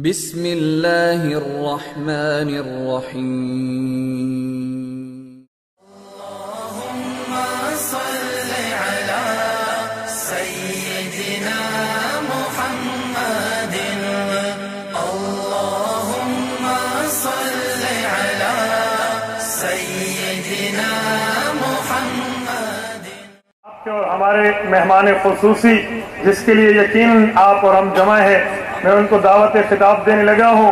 بسم اللہ الرحمن الرحیم اللہم صل علی سیدنا محمد اللہم صل علی سیدنا محمد۔ آپ کے اور ہمارے مہمان خصوصی جس کے لیے یقیناً آپ اور ہم جمع ہیں، میں ان کو دعوت خطاب دینے لگا ہوں۔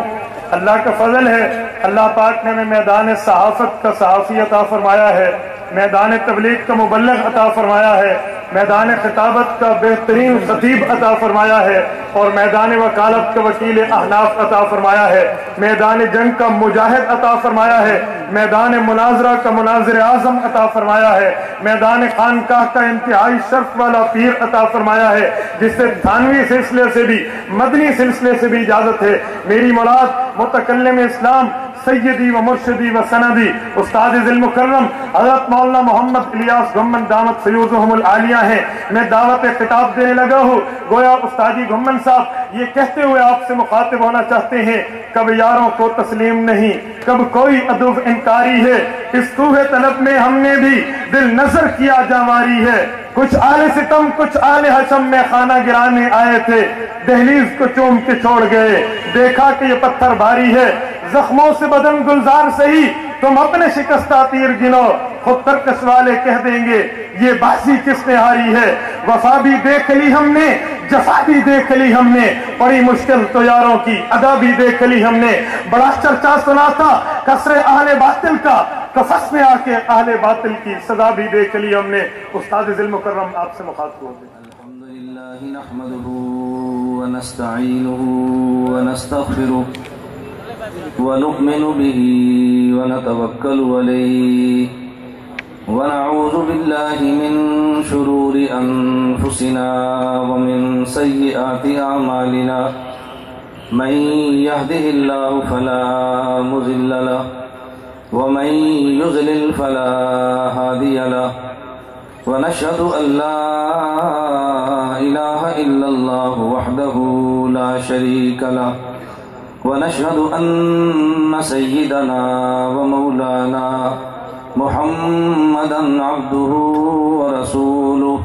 اللہ کا فضل ہے، اللہ پاک نے ہمیں میدان صحافت کا صحافی عطا فرمایا ہے، میدان تبلیغ کا مبلغ عطا فرمایا ہے، میدان خطابت کا بہترین خطیب عطا فرمایا ہے، اور میدان وکالت کا وکیل احناف عطا فرمایا ہے، میدان جنگ کا مجاہد عطا فرمایا ہے، میدان مناظرہ کا مناظر اعظم عطا فرمایا ہے، میدان خانقاہ کا انتہائی شرف والا پیر عطا فرمایا ہے، جس سے تھانوی سلسلے سے بھی مدنی سلسلے سے بھی اجازت ہے۔ میری مراد متکلم اسلام سیدی و مرشدی و سندی استاد ذل مکرم حضرت مولانا محمد الیاس گھمن دامت فیوزہم العالیہ ہیں۔ میں دعوت خطاب دینے لگا ہوں، گویا استادی گھمن صاحب یہ کہتے ہوئے آپ سے مخاطب ہونا چاہتے ہیں، کب یاروں کو تسلیم نہیں، کب کوئی عدو انکاری ہے، اس کوہ طلب میں ہم نے بھی دل نظر کیا جاواری ہے۔ کچھ آل ستم کچھ آل حشم میں خانہ گرانے آئے تھے، دہلیز کو چوم کے چھوڑ گئے، دیکھا کہ یہ پتھر بھاری ہے، زخموں سے بدن گلزار سہی، تم اپنے شکستہ تیر گنو، خود ترکش والے کہہ دیں گے یہ بازی کس نے ہاری ہے۔ وفا بھی دیکھ لی ہم نے، جفا بھی دیکھ لی ہم نے، بڑی مشکل تو یاروں کی ادا بھی دیکھ لی ہم نے۔ بڑا چرچا سنا تھا کسر اہل باطل کا، قفس میں آ کے اہل باطل کی سزا بھی دیکھ لی ہم نے۔ استاد ذل مکرم آپ سے مخاطب ہوتے ہیں۔ الحمدللہ نحمده ونستعینه ونستغفره ونؤمن به ونتوکل علیہ ونعوذ باللہ من شرور انفسنا ومن سیئات اعمالنا من يهده الله فلا مضل له ومن يضلل فلا هادي له ونشهد أن لا إله إلا الله وحده لا شريك له ونشهد أن سيدنا ومولانا محمدا عبده ورسوله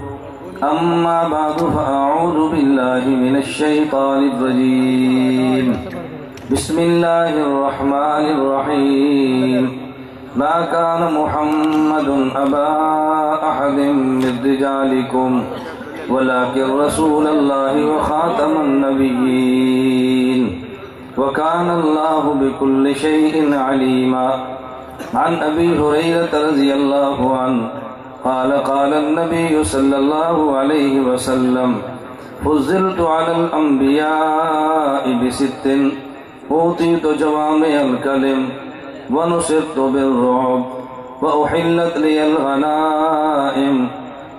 أما بعد فأعوذ بالله من الشيطان الرجيم بسم الله الرحمن الرحيم ما كان محمد أبا أحد من رجالكم ولكن رسول الله وخاتم النبيين وكان الله بكل شيء عليما عن أبي هريرة رضي الله عنه قال قال النبي صلى الله عليه وسلم فضلت على الأنبياء بست أوتيت جوامع الكلم ونصرت بالرعب وأحلت لي الغنائم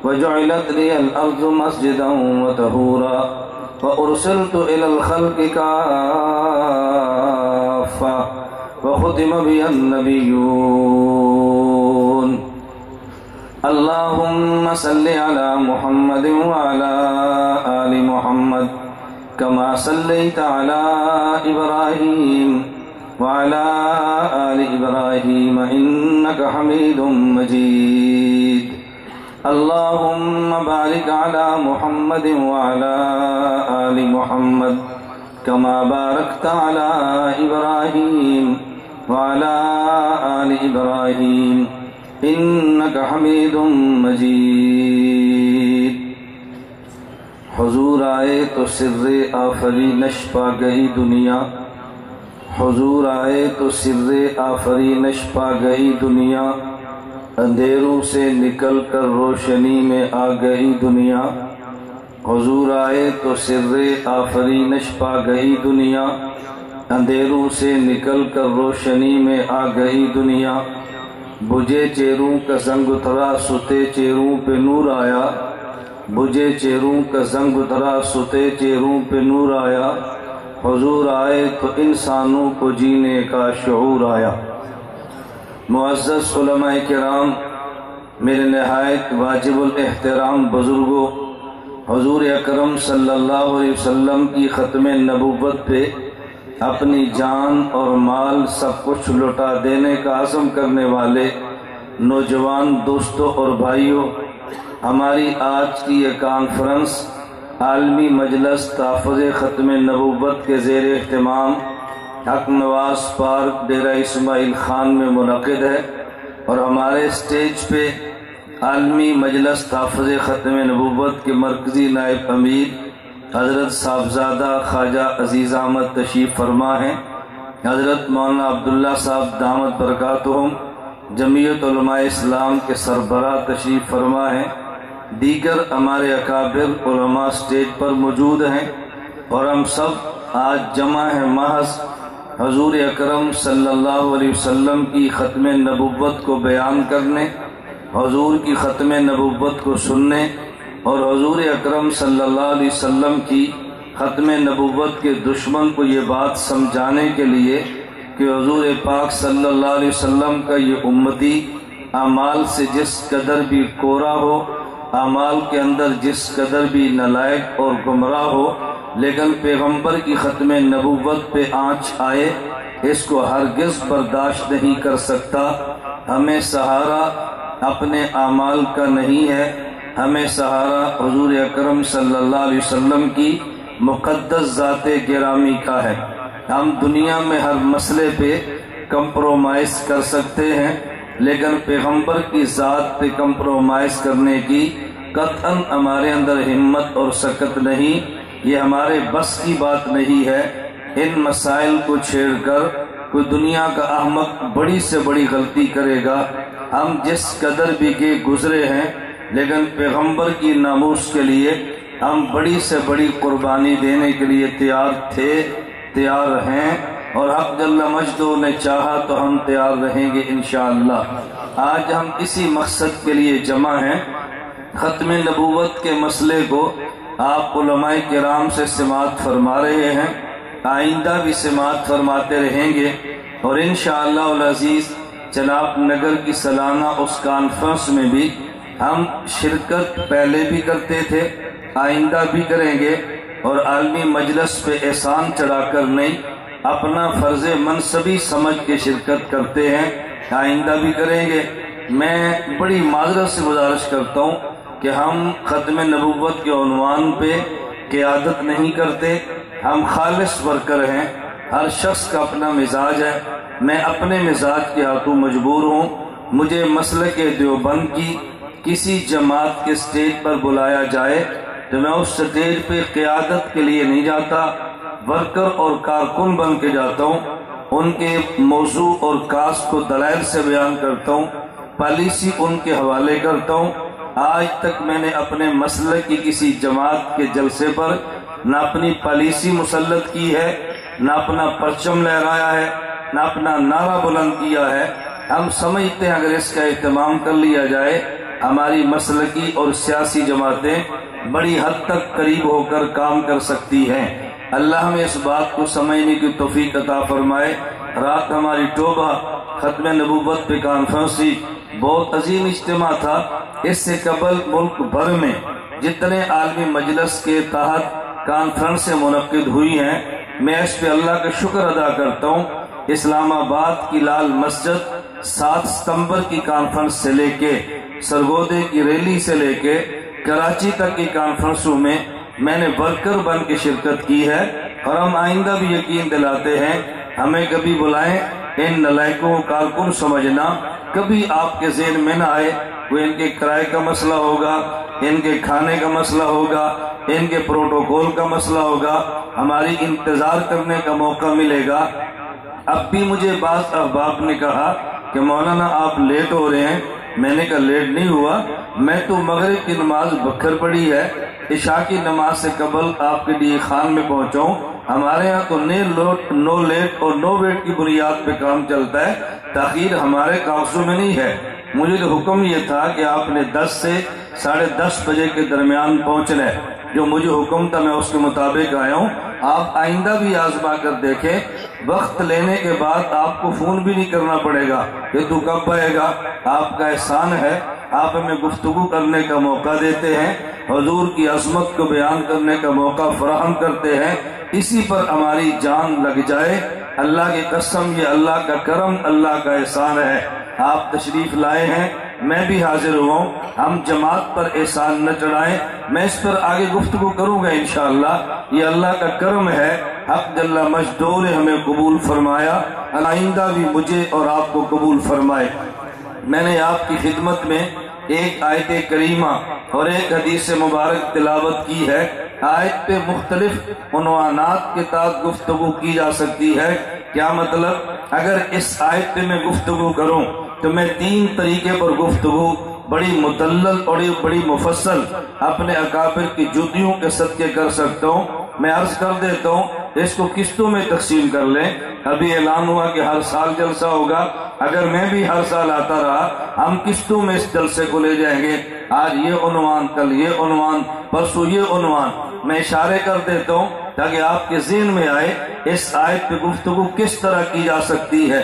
وجعلت لي الأرض مسجدا وطهورا وأرسلت إلى الخلق كافة وختم بي النبيون اللهم صل على محمد وعلى آل محمد كما صليت على إبراهيم وعلى آل إبراهيم إنك حميد مجيد اللهم بارك على محمد وعلى آل محمد كما باركت على إبراهيم وعلى آل إبراهيم إنك حميد مجيد۔ حضور آئے تو سر آفرینش پا گئی دنیا، حضور آئے تو سر آفرینش پا گئی دنیا، اندھیروں سے نکل کر روشنی میں آ گئی دنیا۔ حضور آئے تو سر آفرینش پا گئی دنیا، اندھیروں سے نکل کر روشنی میں آ گئی دنیا۔ بجھے چیروں کا زنگ اترا ستے چیروں پہ نور آیا، بجھے چیروں کا زنگ اترا ستے چیروں پہ نور آیا۔ حضور آئے تو انسانوں کو جینے کا شعور آیا۔ معزز علماء کرام، میرے نہایت واجب الاحترام بزرگوں، حضور اکرم صلی اللہ علیہ وسلم کی ختم نبوت پہ اپنی جان اور مال سب کچھ لٹا دینے کا عزم کرنے والے نوجوان دوستوں اور بھائیوں، ہماری آج کی یہ کانفرنس عالمی مجلس تحفظ ختم نبوت کے زیر اہتمام حق نواز پارک ڈیرہ اسماعیل خان میں منعقد ہے، اور ہمارے اسٹیج پہ عالمی مجلس تحفظ ختم نبوت کے مرکزی نائب امیر حضرت صاحبزادہ خواجہ عزیز احمد تشریف فرما ہیں، حضرت مولانا عبداللہ صاحب دامت برکاتہم جمعیت علماء اسلام کے سربراہ تشریف فرما ہیں، دیگر ہمارے اکابر علماء اسٹیج پر موجود ہیں، اور ہم سب آج جمع ہیں محض حضور اکرم صلی اللہ علیہ وسلم کی ختم نبوت کو بیان کرنے، حضور کی ختم نبوت کو سننے، اور حضور اکرم صلی اللہ علیہ وسلم کی ختم نبوت کے دشمن کو یہ بات سمجھانے کے لیے کہ حضور پاک صلی اللہ علیہ وسلم کا یہ امتی اعمال سے جس قدر بھی کورا ہو، اعمال کے اندر جس قدر بھی نالائق اور گمراہ ہو، لیکن پیغمبر کی ختم نبوت پہ آنچ آئے اس کو ہرگز برداشت نہیں کر سکتا۔ ہمیں سہارا اپنے اعمال کا نہیں ہے، ہمیں سہارا حضور اکرم صلی اللہ علیہ وسلم کی مقدس ذات گرامی کا ہے۔ ہم دنیا میں ہر مسئلے پہ کمپرومائز کر سکتے ہیں، لیکن پیغمبر کی ذات پہ کمپرومائز کرنے کی قطعاً ہمارے اندر ہمت اور سکت نہیں، یہ ہمارے بس کی بات نہیں ہے۔ ان مسائل کو چھیڑ کر کوئی دنیا کا احمق بڑی سے بڑی غلطی کرے گا۔ ہم جس قدر بھی کے گزرے ہیں، لیکن پیغمبر کی ناموس کے لیے ہم بڑی سے بڑی قربانی دینے کے لیے تیار تھے، تیار ہیں، اور حق جل مجدہ نے چاہا تو ہم تیار رہیں گے انشاءاللہ۔ آج ہم اسی مقصد کے لیے جمع ہیں، ختم نبوت کے مسئلے کو آپ علماء کرام سے سماعت فرما رہے ہیں، آئندہ بھی سماعت فرماتے رہیں گے، اور انشاءاللہ العزیز جناب نگر کی سالانہ اس کانفرنس میں بھی ہم شرکت پہلے بھی کرتے تھے، آئندہ بھی کریں گے، اور عالمی مجلس پہ احسان چڑھا کر نہیں، اپنا فرض منصبی سمجھ کے شرکت کرتے ہیں، آئندہ بھی کریں گے۔ میں بڑی معذرت سے گزارش کرتا ہوں کہ ہم ختم نبوت کے عنوان پہ قیادت نہیں کرتے، ہم خالص ورکر ہیں، ہر شخص کا اپنا مزاج ہے، میں اپنے مزاج کے ہاتھوں مجبور ہوں۔ مجھے مسلک دیوبند کی کسی جماعت کے سٹیج پر بلایا جائے تو میں اس سٹیج پہ قیادت کے لیے نہیں جاتا، ورکر اور کارکن بن کے جاتا ہوں، ان کے موضوع اور کاس کو دلائل سے بیان کرتا ہوں، پالیسی ان کے حوالے کرتا ہوں۔ آج تک میں نے اپنے مسلک کی کسی جماعت کے جلسے پر نہ اپنی پالیسی مسلط کی ہے، نہ اپنا پرچم لہرایا ہے، نہ اپنا نعرہ بلند کیا ہے۔ ہم سمجھتے ہیں اگر اس کا اہتمام کر لیا جائے ہماری مسلکی اور سیاسی جماعتیں بڑی حد تک قریب ہو کر کام کر سکتی ہیں۔ اللہ ہمیں اس بات کو سمجھنے کی توفیق عطا فرمائے۔ رات ہماری توبہ ختم نبوت پہ کانفرنس تھی، بہت عظیم اجتماع تھا۔ اس سے قبل ملک بھر میں جتنے عالمی مجلس کے تحت کانفرنسیں منعقد ہوئی ہیں، میں اس پہ اللہ کا شکر ادا کرتا ہوں۔ اسلام آباد کی لال مسجد 7 ستمبر کی کانفرنس سے لے کے سرگودے کی ریلی سے لے کے کراچی تک کی کانفرنسوں میں میں نے ورکر بن کے شرکت کی ہے، اور ہم آئندہ بھی یقین دلاتے ہیں ہمیں کبھی بلائیں، ان نلائقوں کارکن سمجھنا کبھی آپ کے ذہن میں نہ آئے کوئی ان کے کرائے کا مسئلہ ہوگا، ان کے کھانے کا مسئلہ ہوگا، ان کے پروٹوکول کا مسئلہ ہوگا، ہماری انتظار کرنے کا موقع ملے گا۔ اب بھی مجھے بعض احباب نے کہا کہ مولانا آپ لیٹ ہو رہے ہیں، میں نے کہا لیٹ نہیں ہوا، میں تو مغرب کی نماز بکھر پڑی ہے، عشاء کی نماز سے قبل آپ کے لیے خان میں پہنچاؤں۔ ہمارے ہاں تو نو لیٹ اور نو ویٹ کی بنیاد پہ کام چلتا ہے، تاخیر ہمارے کاغذوں میں نہیں ہے۔ مجھے تو حکم یہ تھا کہ آپ نے 10 سے 10:30 بجے کے درمیان پہنچنا ہے، جو مجھے حکم تھا میں اس کے مطابق آیا ہوں۔ آپ آئندہ بھی آزما کر دیکھیں، وقت لینے کے بعد آپ کو فون بھی نہیں کرنا پڑے گا کہ تو کب آئے گا۔ آپ کا احسان ہے، آپ ہمیں گفتگو کرنے کا موقع دیتے ہیں، حضور کی عظمت کو بیان کرنے کا موقع فراہم کرتے ہیں۔ اسی پر ہماری جان لگ جائے۔ اللہ کی قسم یہ اللہ کا کرم، اللہ کا احسان ہے۔ آپ تشریف لائے ہیں، میں بھی حاضر ہوں، ہم جماعت پر احسان نہ چڑھائیں، میں اس پر آگے گفتگو کروں گا انشاءاللہ۔ یہ اللہ کا کرم ہے، حق جل مجدہ نے ہمیں قبول فرمایا، آئندہ بھی مجھے اور آپ کو قبول فرمائے۔ میں نے آپ کی خدمت میں ایک آیت کریمہ اور ایک حدیث مبارک تلاوت کی ہے۔ آیت پہ مختلف عنوانات کے تحت گفتگو کی جا سکتی ہے۔ کیا مطلب؟ اگر اس آیت پہ میں گفتگو کروں تو میں 3 طریقے پر گفتگو بڑی مدلل اور بڑی مفصل اپنے اکابر کی جوتیوں کے صدقے کر سکتا ہوں۔ میں عرض کر دیتا ہوں اس کو قسطوں میں تقسیم کر لیں۔ ابھی اعلان ہوا کہ ہر سال جلسہ ہوگا، اگر میں بھی ہر سال آتا رہا ہم قسطوں میں اس جلسے کو لے جائیں گے۔ آج یہ عنوان، کل یہ عنوان، پرسوں یہ عنوان۔ میں اشارے کر دیتا ہوں تاکہ آپ کے ذہن میں آئے اس آیت پہ گفتگو کس طرح کی جا سکتی ہے۔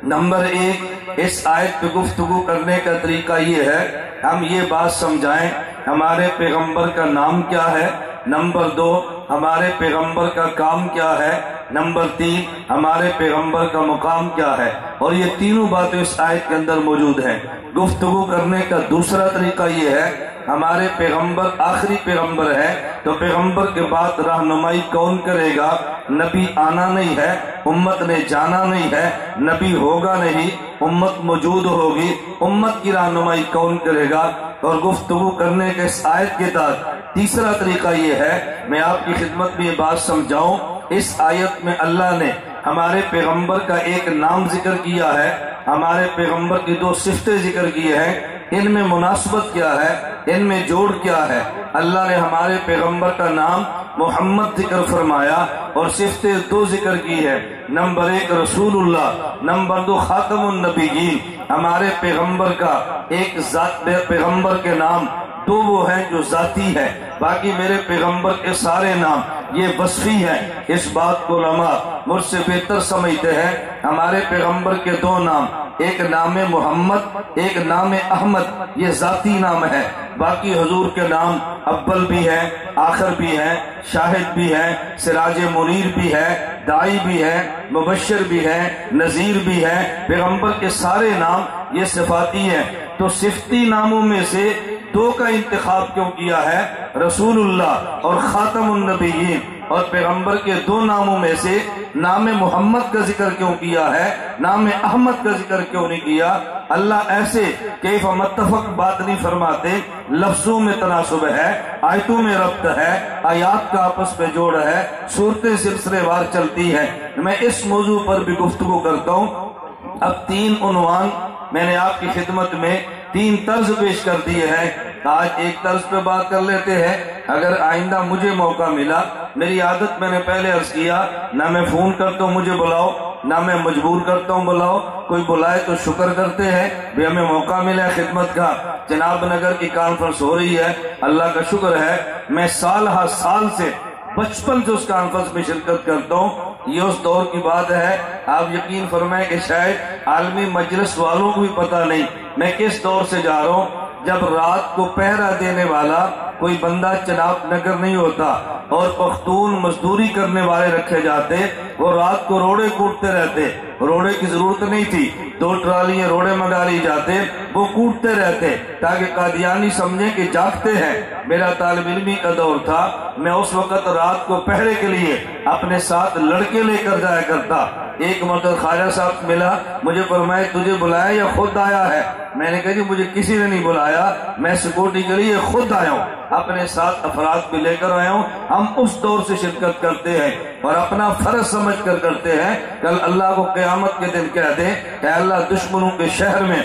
نمبر 1، اس آیت پہ گفتگو کرنے کا طریقہ یہ ہے، ہم یہ بات سمجھائیں ہمارے پیغمبر کا نام کیا ہے۔ نمبر 2، ہمارے پیغمبر کا کام کیا ہے۔ نمبر 3، ہمارے پیغمبر کا مقام کیا ہے۔ اور یہ تینوں باتیں اس آیت کے اندر موجود ہیں۔ گفتگو کرنے کا دوسرا طریقہ یہ ہے، ہمارے پیغمبر آخری پیغمبر ہے تو پیغمبر کے بعد رہنمائی کون کرے گا؟ نبی آنا نہیں ہے، امت نے جانا نہیں ہے، نبی ہوگا نہیں، امت موجود ہوگی، امت کی رہنمائی کون کرے گا؟ اور گفتگو کرنے کے اس آیت کے تحت تیسرا طریقہ یہ ہے، میں آپ کی خدمت میں یہ بات سمجھاؤں، اس آیت میں اللہ نے ہمارے پیغمبر کا ایک نام ذکر کیا ہے، ہمارے پیغمبر کی 2 صفتیں ذکر کی ہیں، ان میں مناسبت کیا ہے، ان میں جوڑ کیا ہے۔ اللہ نے ہمارے پیغمبر کا نام محمد ذکر فرمایا اور صفتیں 2 ذکر کی ہے۔ نمبر 1 رسول اللہ، نمبر 2 خاتم النبیین۔ ہمارے پیغمبر کا ایک ذات، پیغمبر کے نام 2 وہ ہیں جو ذاتی ہے، باقی میرے پیغمبر کے سارے نام یہ وصفی ہیں۔ اس بات کو علماء مجھ سے بہتر سمجھتے ہیں۔ ہمارے پیغمبر کے 2 نام، ایک نام محمد، ایک نام احمد، یہ ذاتی نام ہے۔ باقی حضور کے نام اول بھی ہے، آخر بھی ہے، شاہد بھی ہے، سراج منیر بھی ہے، داعی بھی ہے، مبشر بھی ہے، نذیر بھی ہے۔ پیغمبر کے سارے نام یہ صفاتی ہیں۔ تو صفتی ناموں میں سے 2 کا انتخاب کیوں کیا ہے؟ رسول اللہ اور خاتم النبیین۔ اور پیغمبر کے 2 ناموں میں سے نام محمد کا ذکر کیوں کیا ہے، نام احمد کا ذکر کیوں نہیں کیا؟ اللہ ایسے کیف متفق بات نہیں فرماتے، لفظوں میں تناسب ہے، آیتوں میں ربط ہے، آیات کا آپس میں جوڑ ہے، صورتیں سلسلے وار چلتی ہیں۔ میں اس موضوع پر بھی گفتگو کرتا ہوں۔ اب 3 عنوان میں نے آپ کی خدمت میں 3 طرز پیش کر دیے ہیں۔ آج ایک طرز پہ بات کر لیتے ہیں، اگر آئندہ مجھے موقع ملا، میری عادت میں نے پہلے عرض کیا، نہ میں فون کرتا ہوں مجھے بلاؤ، نہ میں مجبور کرتا ہوں بلاؤ، کوئی بلائے تو شکر کرتے ہیں بھی ہمیں موقع ملا خدمت کا۔ جناب نگر کی کانفرنس ہو رہی ہے، اللہ کا شکر ہے، میں سال ہر سال سے بچپن سے اس کانفرنس میں شرکت کرتا ہوں۔ یہ اس دور کی بات ہے، آپ یقین فرمائیں کہ شاید عالمی مجلس والوں کو بھی پتہ نہیں میں کس دور سے جا رہا ہوں، جب رات کو پہرا دینے والا کوئی بندہ جناب نگر نہیں ہوتا اور پختون مزدوری کرنے والے رکھے جاتے، وہ رات کو روڑے کوٹتے رہتے، روڑے کی ضرورت نہیں تھی، 2 ٹرالیاں روڑے منگا لی جاتے، وہ کوٹتے رہتے تاکہ قادیانی سمجھیں کہ جاگتے ہیں۔ میرا طالب علمی کا دور تھا، میں اس وقت رات کو پہرے کے لیے اپنے ساتھ لڑکے لے کر جایا کرتا۔ ایک مرتبہ خواجہ صاحب ملا، مجھے فرمایا تجھے بلایا یا خود آیا ہے؟ میں نے کہا جی مجھے کسی نے نہیں بلایا، میں سیکورٹی کے لیے خود آیا ہوں، اپنے ساتھ افراد بھی لے کر آیا ہوں۔ ہم اس دور سے شرکت کرتے ہیں اور اپنا فرض سمجھ کر کرتے ہیں، کل اللہ کو قیامت کے دن کہہ دیں کہ اللہ دشمنوں کے شہر میں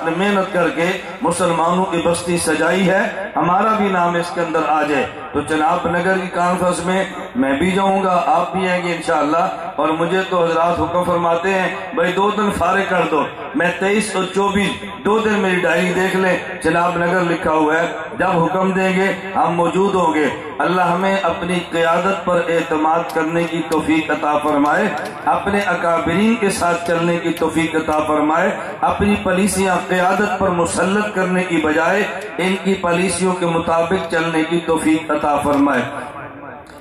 محنت کر کے مسلمانوں کی بستی سجائی ہے، ہمارا بھی نام اس کے اندر آ جائے۔ تو جناب نگر کی کانفرنس میں بھی جاؤں گا، آپ بھی آئیں گے انشاءاللہ۔ اور مجھے تو حضرات حکم فرماتے ہیں بھائی 2 دن فارغ کر دو، میں 23 اور 24 2 دن میری ڈائری دیکھ لیں، جناب نگر لکھا ہوا ہے، جب حکم دیں گے ہم موجود ہوں گے۔ اللہ ہمیں اپنی قیادت پر اعتماد کرنے کی توفیق عطا فرمائے، اپنے اکابرین کے ساتھ چلنے کی توفیق عطا فرمائے، اپنی پالیسیاں قیادت پر مسلط کرنے کی بجائے ان کی پالیسیوں کے مطابق چلنے کی توفیق عطا فرمائے۔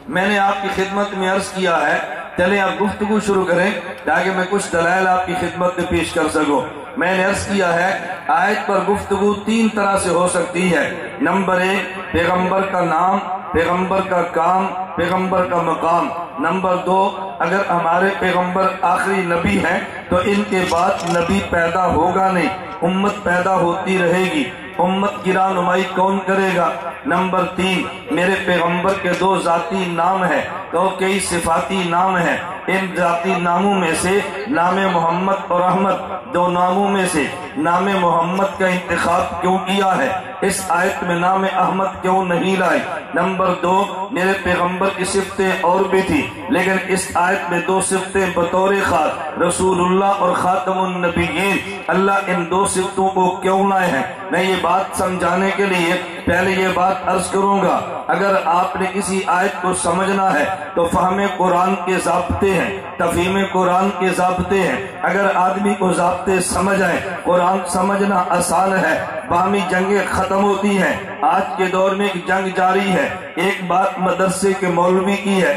میں نے آپ کی خدمت میں عرض کیا ہے چلیں آپ گفتگو شروع کریں تاکہ میں کچھ دلائل آپ کی خدمت میں پیش کر سکوں۔ میں نے عرض کیا ہے آیت پر گفتگو 3 طرح سے ہو سکتی ہے۔ نمبر 1 پیغمبر کا نام، پیغمبر کا کام، پیغمبر کا مقام۔ نمبر 2 اگر ہمارے پیغمبر آخری نبی ہیں تو ان کے بعد نبی پیدا ہوگا نہیں، امت پیدا ہوتی رہے گی، امت کی رہنمائی کون کرے گا؟ نمبر 3 میرے پیغمبر کے 2 ذاتی نام ہیں تو کئی صفاتی نام ہیں، ان ذاتی ناموں میں سے نام محمد اور احمد، 2 ناموں میں سے نام محمد کا انتخاب کیوں کیا ہے؟ اس آیت میں نام احمد کیوں نہیں لائے؟ نمبر 2 میرے پیغمبر کی صفتیں اور بھی تھی لیکن اس آیت میں 2 صفتیں بطور خاص رسول اللہ اور خاتم النبیین، اللہ ان 2 صفتوں کو کیوں لائے ہیں؟ میں یہ بات سمجھانے کے لیے پہلے یہ بات عرض کروں گا، اگر آپ نے کسی آیت کو سمجھنا ہے تو فہم قرآن کے ضابطے ہیں، تفہیم قرآن کے ضابطے ہیں۔ اگر آدمی کو ضابطے سمجھ آئے قرآن سمجھنا آسان ہے، باہمی جنگیں ختم ہوتی ہیں۔ آج کے دور میں ایک جنگ جاری ہے، ایک بات مدرسے کے مولوی کی ہے،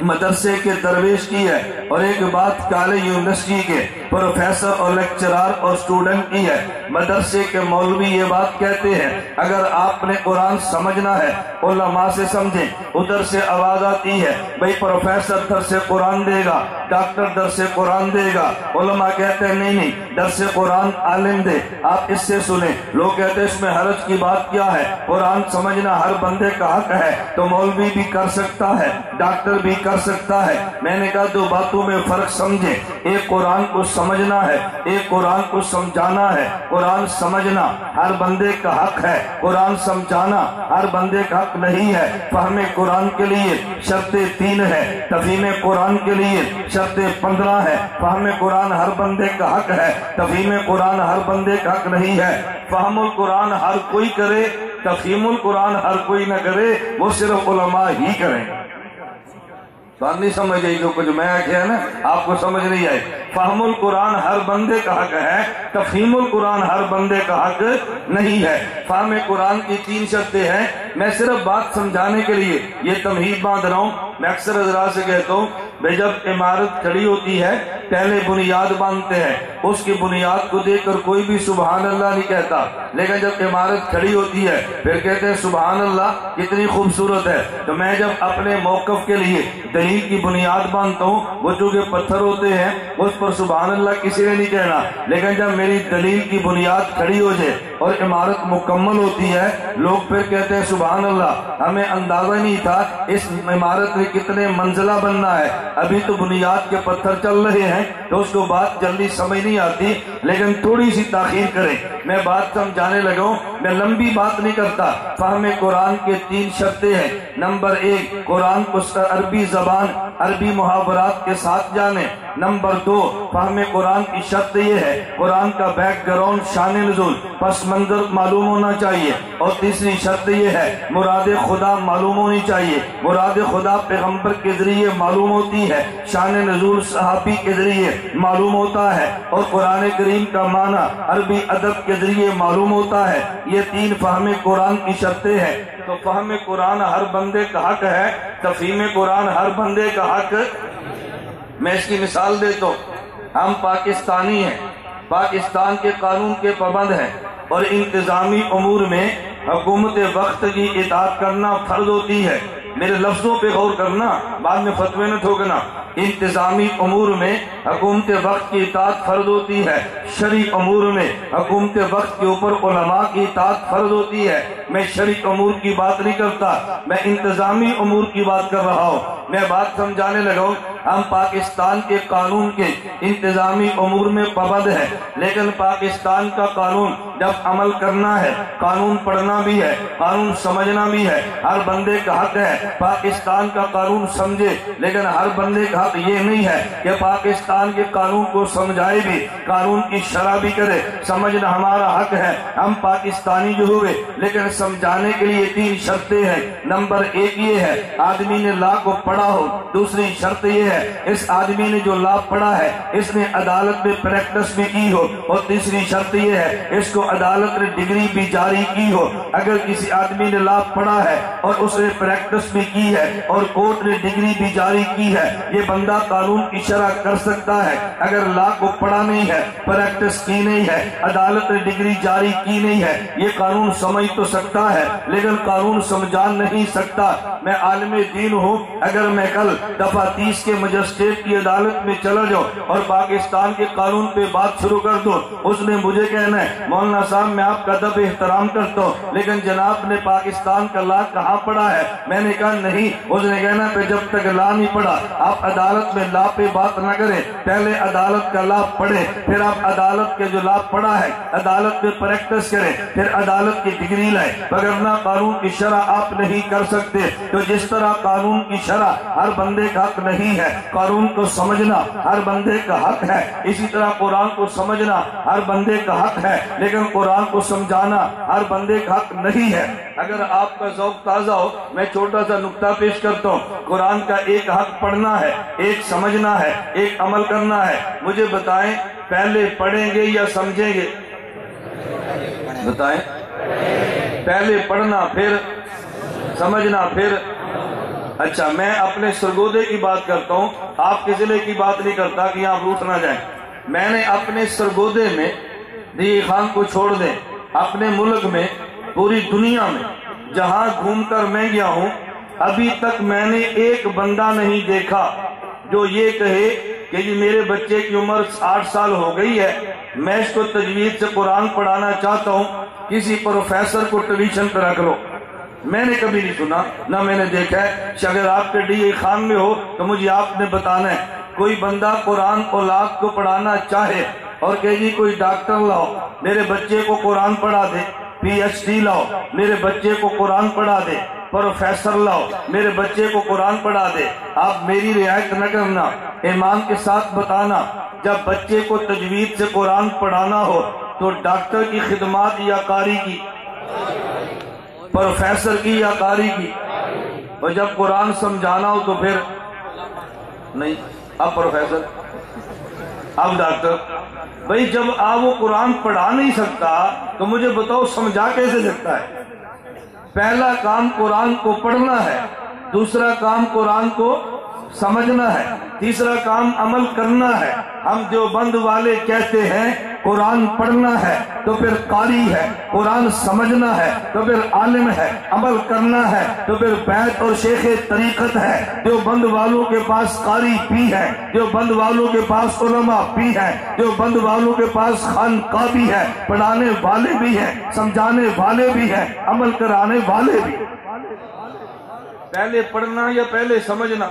مدرسے کے درویش کی ہے، اور ایک بات کالج یونیورسٹی کے پروفیسر اور لیکچرار اور اسٹوڈنٹ کی ہے۔ مدرسے کے مولوی یہ بات کہتے ہیں اگر آپ نے قرآن سمجھنا ہے علماء سے سمجھیں، ادھر سے آواز آتی ہے بھئی پروفیسر در سے قرآن دے گا، ڈاکٹر در سے قرآن دے گا، علماء کہتے ہیں نہیں در سے قرآن عالم دے، آپ اس سے سنیں۔ لوگ کہتے ہیں اس میں حرج کی بات کیا ہے، قرآن سمجھنا ہر بندے کا حق ہے، تو مولوی بھی کر سکتا ہے، ڈاکٹر بھی کر سکتا ہے۔ میں نے کہا 2 باتوں میں فرق سمجھیں، ایک قرآن کو سمجھنا ہے، ایک قرآن کو سمجھانا ہے۔ قرآن سمجھنا ہر بندے کا حق ہے، قرآن سمجھانا ہر بندے کا حق نہیں ہے۔ فہم قرآن کے لیے شرطیں 3 ہے، تفہیم قرآن کے لیے شرطیں 15 ہے۔ فہم قرآن ہر بندے کا حق ہے، تفہیم قرآن ہر بندے کا حق نہیں ہے۔ فہم القرآن ہر کوئی کرے، تفہیم القرآن ہر کوئی نہ کرے، وہ صرف علماء ہی کریں۔ بات نہیں سمجھ آئی جو کچھ میں کہا نا، آپ کو سمجھ نہیں آئی۔ فہم القرآن ہر بندے کا حق ہے، تفہیم القرآن ہر بندے کا حق نہیں ہے۔ فہم قرآن کی 3 شرطیں ہیں، میں صرف بات سمجھانے کے لیے یہ تمہید باندھ رہا ہوں۔ میں اکثر حضرات سے کہتا ہوں بھئی جب عمارت کھڑی ہوتی ہے پہلے بنیاد باندھتے ہیں، اس کی بنیاد کو دیکھ کر کوئی بھی سبحان اللہ نہیں کہتا، لیکن جب عمارت کھڑی ہوتی ہے پھر کہتے ہیں سبحان اللہ کتنی خوبصورت ہے۔ تو میں جب اپنے موقف کے لیے دلیل کی بنیاد باندھتا ہوں، وہ چونکہ پتھر ہوتے ہیں اس پر سبحان اللہ کسی نے نہیں کہنا، لیکن جب میری دلیل کی بنیاد کھڑی ہو جائے اور عمارت مکمل ہوتی ہے لوگ پھر کہتے ہیں سبحان اللہ، ہمیں اندازہ نہیں تھا اس عمارت میں کتنے منزلہ بننا ہے، ابھی تو بنیاد کے پتھر چل رہے ہیں، تو اس کو بات جلدی سمجھ نہیں آتی، لیکن تھوڑی سی تاخیر کریں۔ میں بات سمجھانے لگا ہوں، میں لمبی بات نہیں کرتا۔ فہم قرآن کے 3 شرطیں ہیں۔ نمبر 1 قرآن کو عربی زبان، عربی محاورات کے ساتھ جانے۔ نمبر 2 فہم قرآن کی شرط یہ ہے قرآن کا بیک گراؤنڈ، شان نزول، پس منظر معلوم ہونا چاہیے، اور تیسری شرط یہ ہے مراد خدا معلوم ہونی چاہیے۔ مراد خدا پیغمبر کے ذریعے معلوم ہوتی ہے، شان نزول صحابی کے ذریعے معلوم ہوتا ہے، اور قرآن کریم کا معنی عربی ادب کے ذریعے معلوم ہوتا ہے۔ یہ 3 فہم قرآن کی شرطیں ہیں۔ تو فہم قرآن ہر بندے کا حق ہے، تفہیم قرآن ہر بندے کا حق۔ میں اس کی مثال دیتا ہوں، ہم پاکستانی ہیں، پاکستان کے قانون کے پابند ہیں، اور انتظامی امور میں حکومت وقت کی اطاعت کرنا فرض ہوتی ہے۔ میرے لفظوں پہ غور کرنا، بعد میں فتوے نہ ٹھوکنا۔ انتظامی امور میں حکومت وقت کی اطاعت فرض ہوتی ہے، شرعی امور میں حکومت وقت کے اوپر علماء کی اطاعت فرض ہوتی ہے۔ میں شرعی امور کی بات نہیں کرتا، میں انتظامی امور کی بات کر رہا ہوں۔ میں بات سمجھانے لگا ہوں، ہم پاکستان کے قانون کے انتظامی امور میں پابند ہیں، لیکن پاکستان کا قانون جب عمل کرنا ہے، قانون پڑھنا بھی ہے، قانون سمجھنا بھی ہے، ہر بندے کا حق ہے پاکستان کا قانون سمجھے، لیکن ہر بندے کا حق یہ نہیں ہے کہ پاکستان کے قانون کو سمجھائے بھی، قانون کی شرح بھی کرے۔ سمجھنا ہمارا حق ہے، ہم پاکستانی جو ہوئے، لیکن سمجھانے کے لیے 3 شرطیں ہیں۔ نمبر 1 یہ ہے آدمی نے لا کو پڑھا ہو، دوسری شرط یہ یہ ہے اس آدمی نے جو لا پڑھا ہے اس نے عدالت میں پریکٹس بھی کی ہو، اور تیسری شرط یہ ہے اس کو عدالت نے ڈگری بھی جاری کی ہو۔ اگر کسی آدمی نے لا پڑھا ہے اور اس نے پریکٹس بھی کی ہے اور کورٹ نے ڈگری بھی جاری کی ہے، یہ بندہ قانون کی شرح کر سکتا ہے۔ اگر لا کو پڑھا نہیں ہے، پریکٹس کی نہیں ہے، عدالت نے ڈگری جاری کی نہیں ہے، یہ قانون سمجھ تو سکتا ہے لیکن قانون سمجھا نہیں سکتا۔ میں عالم دین ہوں، اگر میں کل دفعہ 30 کے مجسٹریٹ کی عدالت میں چلا جاؤں اور پاکستان کے قانون پہ بات شروع کر دوں، اس نے مجھے کہنا ہے مولانا صاحب میں آپ کا ادب احترام کرتا ہوں لیکن جناب نے پاکستان کا لا کہاں پڑھا ہے؟ میں نے کہا نہیں۔ اس نے کہنا پہ جب تک لا نہیں پڑھا آپ عدالت میں لا پہ بات نہ کریں، پہلے عدالت کا لا پڑھیں، پھر آپ عدالت کے جو لا پڑھا ہے عدالت میں پریکٹس کریں، پھر عدالت کی ڈگری لائیں، وگرنہ قانون کی شرح آپ نہیں کر سکتے۔ تو جس طرح قانون کی شرح ہر بندے کا حق نہیں ہے، قانون کو سمجھنا ہر بندے کا حق ہے، اسی طرح قرآن کو سمجھنا ہر بندے کا حق ہے لیکن قرآن کو سمجھانا ہر بندے کا حق نہیں ہے۔ اگر آپ کا ذوق تازہ ہو میں چھوٹا سا نقطہ پیش کرتا ہوں۔ قرآن کا ایک حق پڑھنا ہے، ایک سمجھنا ہے، ایک عمل کرنا ہے۔ مجھے بتائیں پہلے پڑھیں گے یا سمجھیں گے؟ بتائیں، پہلے پڑھنا پھر سمجھنا پھر؟ اچھا میں اپنے سرگودے کی بات کرتا ہوں، آپ کے ضلع کی بات نہیں کرتا کہ آپ روٹ نہ جائیں۔ میں نے اپنے سرگودے میں دی خان کو چھوڑ دیں، اپنے ملک میں پوری دنیا میں جہاں گھوم کر میں گیا ہوں ابھی تک میں نے ایک بندہ نہیں دیکھا جو یہ کہے کہ یہ میرے بچے کی عمر 8 سال ہو گئی ہے میں اس کو تجوید سے قرآن پڑھانا چاہتا ہوں، کسی پروفیسر کو ٹیوشن پہ رکھ لو۔ میں نے کبھی نہیں سنا، نہ میں نے دیکھا ہے۔ اگر آپ کے ڈی خان میں ہو تو مجھے آپ نے بتانا ہے کوئی بندہ قرآن اولاد کو پڑھانا چاہے اور کہ جی کوئی ڈاکٹر لاؤ میرے بچے کو قرآن پڑھا دے، پی ایچ ڈی لاؤ میرے بچے کو قرآن پڑھا دے، پروفیسر لاؤ میرے بچے کو قرآن پڑھا دے۔ آپ میری رعایت نہ کرنا، ایمان کے ساتھ بتانا جب بچے کو تجوید سے قرآن پڑھانا ہو تو ڈاکٹر کی خدمات یا قاری کی، پروفیسر کی یا قاری کی، اور جب قرآن سمجھانا ہو تو پھر نہیں، اب پروفیسر اب ڈاکٹر۔ بھئی جب آپ وہ قرآن پڑھا نہیں سکتا تو مجھے بتاؤ سمجھا کیسے سکتا ہے؟ پہلا کام قرآن کو پڑھنا ہے، دوسرا کام قرآن کو سمجھنا ہے، تیسرا کام عمل کرنا ہے۔ ہم دیوبند والے کہتے ہیں قرآن پڑھنا ہے تو پھر قاری ہے، قرآن سمجھنا ہے تو پھر عالم ہے، عمل کرنا ہے تو پھر بیعت اور شیخ طریقت ہے۔ دیوبند والوں کے پاس قاری بھی ہے، دیوبند والوں کے پاس علماء بھی ہے، دیوبند والوں کے پاس خانقاہ بھی ہے، پڑھانے والے بھی ہیں، سمجھانے والے بھی ہیں، عمل کرانے والے بھی۔ پہلے پڑھنا یا پہلے سمجھنا؟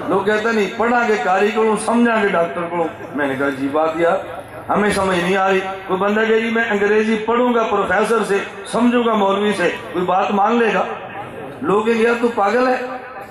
لوگ کہتے نہیں پڑھا کے قاری کو سمجھا کے ڈاکٹر کو۔ میں نے کہا جی بات یار ہمیں سمجھ نہیں آ رہی۔ کوئی بندہ کہ جی میں انگریزی پڑھوں گا پروفیسر سے، سمجھوں گا مولوی سے، کوئی بات مان لے گا؟ لوگ کہیں یار تو پاگل ہے،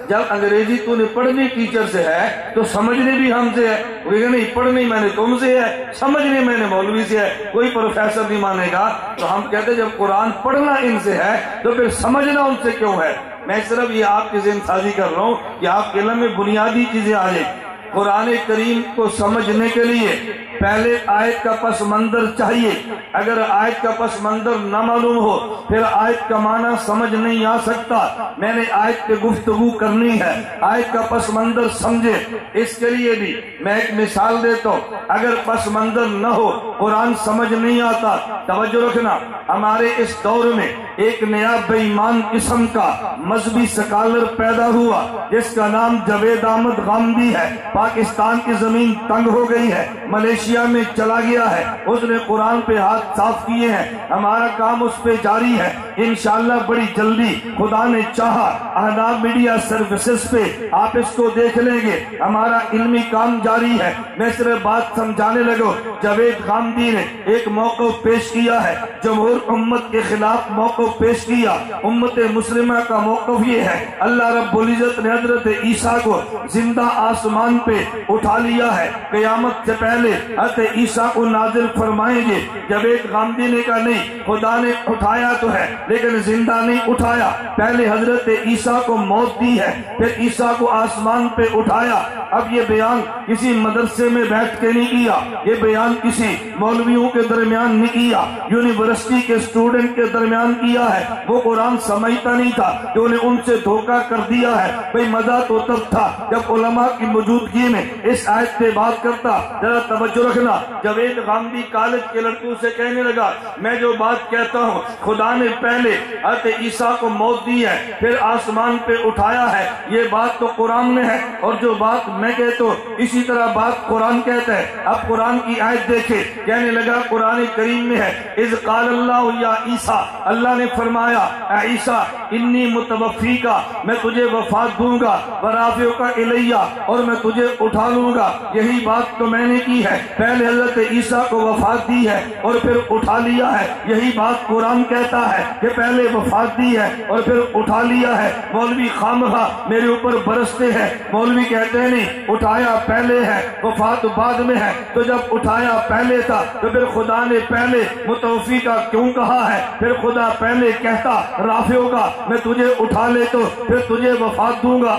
جب انگریزی تو نے پڑھنی ٹیچر سے ہے تو سمجھنے بھی ہم سے ہے۔ وہ کہے نہیں پڑھنی میں نے تم سے ہے، سمجھنے میں نے مولوی سے ہے، کوئی پروفیسر نہیں مانے گا۔ تو ہم کہتے جب قرآن پڑھنا ان سے ہے تو پھر سمجھنا ان سے کیوں ہے؟ میں صرف یہ آپ کی ذہن سازی کر رہا ہوں کہ آپ کے علم میں بنیادی چیزیں آ جائیں۔ قرآن کریم کو سمجھنے کے لیے پہلے آیت کا پس منظر چاہیے، اگر آیت کا پس منظر نہ معلوم ہو پھر آیت کا معنی سمجھ نہیں آ سکتا۔ میں نے آیت پہ گفتگو کرنی ہے، آیت کا پس منظر سمجھے۔ اس کے لیے بھی میں ایک مثال دیتا ہوں، اگر پس منظر نہ ہو قرآن سمجھ نہیں آتا۔ توجہ رکھنا، ہمارے اس دور میں ایک نیا بے ایمان قسم کا مذہبی سکالر پیدا ہوا جس کا نام جاوید احمد غامدی ہے۔ پاکستان کی زمین تنگ ہو گئی ہے، ملیشیا میں چلا گیا ہے، اس نے قرآن پہ ہاتھ صاف کیے ہیں، ہمارا کام اس پہ جاری ہے۔ انشاءاللہ بڑی جلدی خدا نے چاہا اہداف میڈیا سروسز پہ آپ اس کو دیکھ لیں گے، ہمارا علمی کام جاری ہے۔ میں صرف بات سمجھانے لگو، جاوید غامدی نے ایک موقف پیش کیا ہے، جمہور امت کے خلاف موقف پیش کیا، امت مسلمہ کا موقف یہ ہے، اللہ رب العزت نے حضرت عیسیٰ کو زندہ آسمان پہ اٹھا لیا ہے، قیامت سے پہلے حضرت عیسیٰ کو نازل فرمائیں گے۔ جب ایک غامدی نے کہا نہیں، خدا نے اٹھایا تو ہے لیکن زندہ نہیں اٹھایا، پہلے حضرت عیسیٰ کو موت دی ہے پھر عیسیٰ کو آسمان پہ اٹھایا۔ اب یہ بیان کسی مدرسے میں بیٹھ کے نہیں کیا، یہ بیان کسی مولویوں کے درمیان نہیں کیا، یونیورسٹی کے اسٹوڈنٹ کے درمیان کیا ہے۔ وہ قرآن سمجھتا نہیں تھا کہ انہیں ان سے دھوکہ کر دیا ہے۔ بھئی مزہ تو تب تھا جب علماء کی موجودگی میں اس آیت پہ بات کرتا۔ ذرا توجہ رکھنا، جب ایک غامدی کالج کے لڑکوں سے کہنے لگا میں جو بات کہتا ہوں خدا نے پہلے حضرت عیسیٰ کو موت دی ہے پھر آسمان پہ اٹھایا ہے، یہ بات تو قرآن میں ہے اور جو بات میں کہتا ہوں اسی طرح بات قرآن کہتا ہے۔ اب قرآن کی آیت دیکھے، کہنے لگا قرآن کریم میں ہے اذ قال اللہ یا عیسیٰ، اللہ نے فرمایا اے عیسیٰ انی متوفیکا، میں تجھے وفات دوں گا، ورافعک الیہ، اور میں تجھے اٹھا لوں گا۔ یہی بات تو میں نے کی ہے، پہلے حضرت عیسیٰ کو وفات دی ہے اور پھر اٹھا لیا ہے۔ یہی بات قرآن کہتا ہے کہ پہلے وفات دی ہے اور پھر اٹھا لیا ہے۔ مولوی خامخواہ میرے اوپر برستے ہیں، مولوی کہتے ہیں نہیں اٹھایا پہلے ہے وفات بعد میں ہے، تو جب اٹھایا پہلے تھا تو پھر خدا نے پہلے متوفی کا کیوں کہا ہے؟ پھر خدا پہلے کہتا رافع ہوگا میں تجھے اٹھا لے تو پھر تجھے وفات دوں گا۔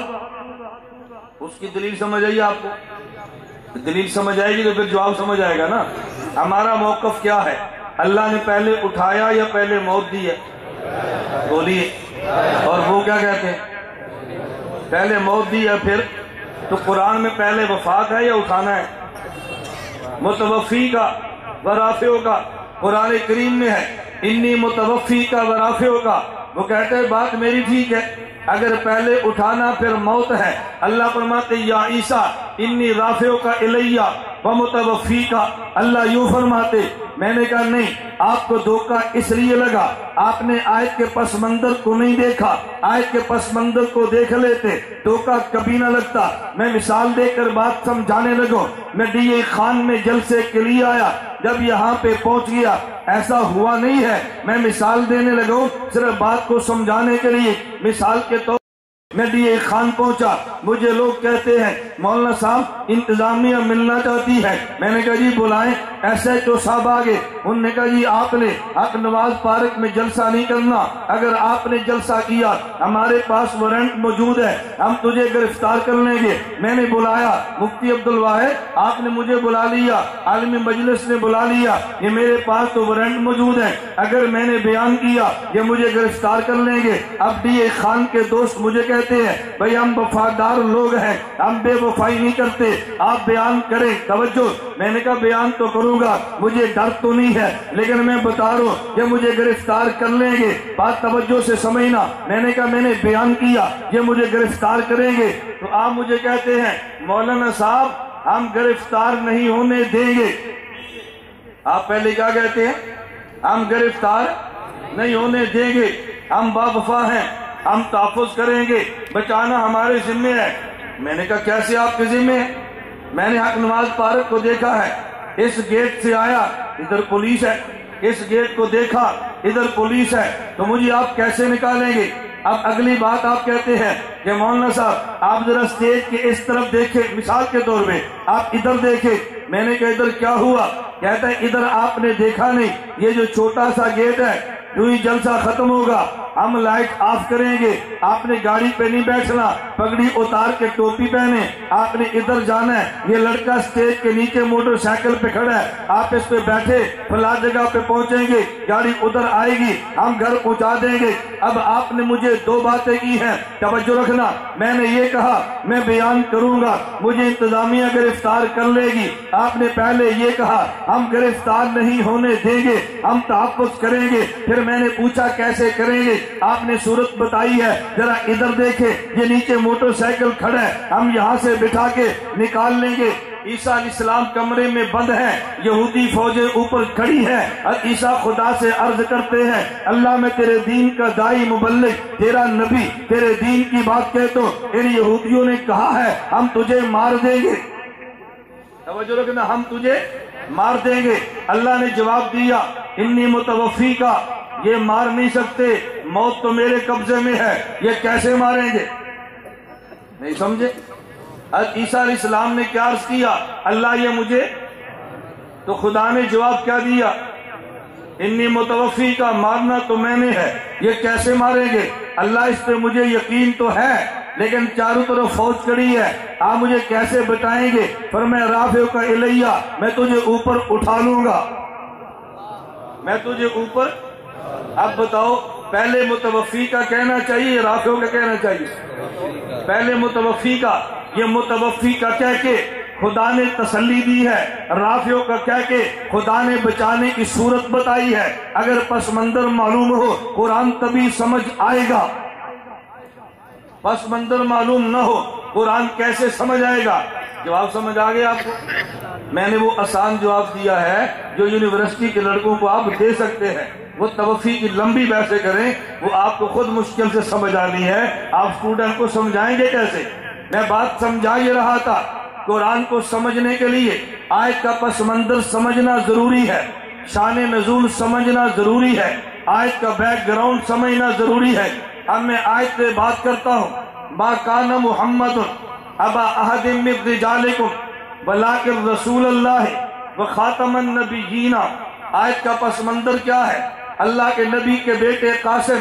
اس کی دلیل سمجھ آئیے آپ کو؟ دلیل سمجھ آئے گی تو پھر جواب سمجھ آئے گا نا۔ ہمارا موقف کیا ہے؟ اللہ نے پہلے اٹھایا یا پہلے موت دی ہے؟ بولیے۔ اور وہ کیا کہتے ہیں؟ پہلے موت دی ہے پھر، تو قرآن میں پہلے وفات ہے یا اٹھانا ہے؟ متوفی کا ورافعوں کا قرآن کریم میں ہے انی متوفی کا ورافعوں کا۔ وہ کہتے ہیں بات میری ٹھیک ہے، اگر پہلے اٹھانا پھر موت ہے، اللہ فرماتے یا عیسیٰ انی رافعوں کا الیہ ومتوفی کا، اللہ یوں فرماتے۔ میں نے کہا نہیں، آپ کو دھوکہ اس لیے لگا، آپ نے آیت کے پس منظر کو نہیں دیکھا، آیت کے پس منظر کو دیکھ لیتے دھوکہ کبھی نہ لگتا۔ میں مثال دے کر بات سمجھانے لگوں۔ میں ڈی اے خان میں جلسے کے لیے آیا، جب یہاں پہ پہنچ گیا ایسا ہوا نہیں ہے، میں مثال دینے لگوں صرف بات کو سمجھانے کے لیے۔ مثال کے طور میں ڈی اے خان پہنچا، مجھے لوگ کہتے ہیں مولانا صاحب انتظامیہ ملنا چاہتی ہے۔ میں نے کہا جی بلائیں، ایس ایچ او صاحب آگے، انہوں نے کہا جی آپ نے حق نواز پارک میں جلسہ نہیں کرنا، اگر آپ نے جلسہ کیا ہمارے پاس وارنٹ موجود ہے، ہم تجھے گرفتار کر لیں گے۔ میں نے بلایا مفتی عبدالواحد، آپ نے مجھے بلا لیا، عالمی مجلس نے بلا لیا، یہ میرے پاس تو وارنٹ موجود ہے، اگر میں نے بیان کیا یہ مجھے گرفتار کر لیں گے۔ اب ڈی اے خان کے دوست مجھے کہتے ہیں بھئی ہم وفادار لوگ ہیں، ہم بے وفائی نہیں کرتے، آپ بیان کریں۔ توجہ، میں نے کہا بیان تو کروں گا، مجھے ڈر تو نہیں ہے، لیکن میں بتا رہا ہوں یہ مجھے گرفتار کر لیں گے۔ بات توجہ سے سمجھنا، میں نے کہا میں نے بیان کیا یہ مجھے گرفتار کریں گے، تو آپ مجھے کہتے ہیں مولانا صاحب ہم گرفتار نہیں ہونے دیں گے۔ آپ پہلے کیا کہتے ہیں؟ ہم گرفتار نہیں ہونے دیں گے، ہم باوفا ہیں، ہم تحفظ کریں گے، بچانا ہمارے ذمہ ہے۔ میں نے کہا کیسے آپ کے ذمہ ہے؟ میں نے حق نواز پارک کو دیکھا ہے، اس گیٹ سے آیا ادھر پولیس ہے، اس گیٹ کو دیکھا ادھر پولیس ہے، تو مجھے آپ کیسے نکالیں گے؟ اب اگلی بات آپ کہتے ہیں کہ مولانا صاحب آپ ذرا اسٹیج کے اس طرف دیکھیں، مثال کے طور پہ آپ ادھر دیکھیں۔ میں نے کہا ادھر کیا ہوا؟ کہتا ہے ادھر آپ نے دیکھا نہیں، یہ جو چھوٹا سا گیٹ ہے جو ہی جلسہ ختم ہوگا ہم لائٹ آف کریں گے، آپ نے گاڑی پہ نہیں بیٹھنا، پگڑی اتار کے ٹوپی پہنے، آپ نے ادھر جانا ہے، یہ لڑکا سٹیج کے نیچے موٹر سائیکل پہ کھڑا ہے، آپ اس پہ بیٹھے فلاں جگہ پہ پہنچیں گے، گاڑی ادھر آئے گی، ہم گھر پہنچا دیں گے۔ اب آپ نے مجھے دو باتیں کی ہیں، توجہ رکھنا، میں نے یہ کہا میں بیان کروں گا، مجھے انتظامیہ گرفتار کر لے گی، آپ نے پہلے یہ کہا ہم گرفتار نہیں ہونے دیں گے، ہم تحفظ کریں گے۔ پھر میں نے پوچھا کیسے کریں گے؟ آپ نے صورت بتائی ہے، ذرا ادھر دیکھیں، یہ نیچے موٹر سائیکل کھڑا ہے، ہم یہاں سے بٹھا کے نکال لیں گے۔ عیسیٰ علیہ السلام کمرے میں بند ہیں، یہودی فوجیں اوپر کھڑی ہیں، اور عیسیٰ خدا سے عرض کرتے ہیں اللہ میں تیرے دین کا دائی مبلغ، تیرا نبی، تیرے دین کی بات کہتا ہوں، ان یہودیوں نے کہا ہے ہم تجھے مار دیں گے۔ توجہ رکھنا، ہم تجھے مار دیں گے۔ اللہ نے جواب دیا انی متوفی کا، یہ مار نہیں سکتے، موت تو میرے قبضے میں ہے، یہ کیسے ماریں گے؟ نہیں سمجھے؟ عیسیٰ علیہ السلام نے کیا عرض کیا؟ اللہ یہ مجھے، تو خدا نے جواب کیا دیا؟ انی متوفی کا، مارنا تو میں نے ہے، یہ کیسے ماریں گے؟ اللہ اس پہ مجھے یقین تو ہے، لیکن چاروں طرف فوج کھڑی ہے، آپ مجھے کیسے بتائیں گے؟ فرمایا رافع کا الیہ، میں تجھے اوپر اٹھا لوں گا، میں تجھے اوپر۔ اب بتاؤ پہلے متوفی کا کہنا چاہیے، رافع کا کہنا چاہیے؟ پہلے متوفی کا، یہ متوفی کا کہہ کے خدا نے تسلی دی ہے، رافع کا کہہ کے خدا نے بچانے کی صورت بتائی ہے۔ اگر پس منظر معلوم ہو قرآن تبھی سمجھ آئے گا، پس منظر معلوم نہ ہو قرآن کیسے سمجھ آئے گا؟ جواب سمجھ آ گیا آپ کو؟ میں نے وہ آسان جواب دیا ہے جو یونیورسٹی کے لڑکوں کو آپ دے سکتے ہیں۔ وہ توفی کی لمبی بحثیں کریں، وہ آپ کو خود مشکل سے سمجھ آنی ہے، آپ اسٹوڈنٹ کو سمجھائیں گے کیسے؟ میں بات سمجھا یہ رہا تھا، قرآن کو سمجھنے کے لیے آیت کا پس منظر سمجھنا ضروری ہے، شان نزول سمجھنا ضروری ہے، آیت کا بیک گراؤنڈ سمجھنا ضروری ہے۔ اب میں آیت پہ بات کرتا ہوں، ما کان محمد ابا احد من رجالکم ولکن رسول اللہ وخاتم النبیین۔ آیت کا پس منظر کیا ہے؟ اللہ کے نبی کے بیٹے قاسم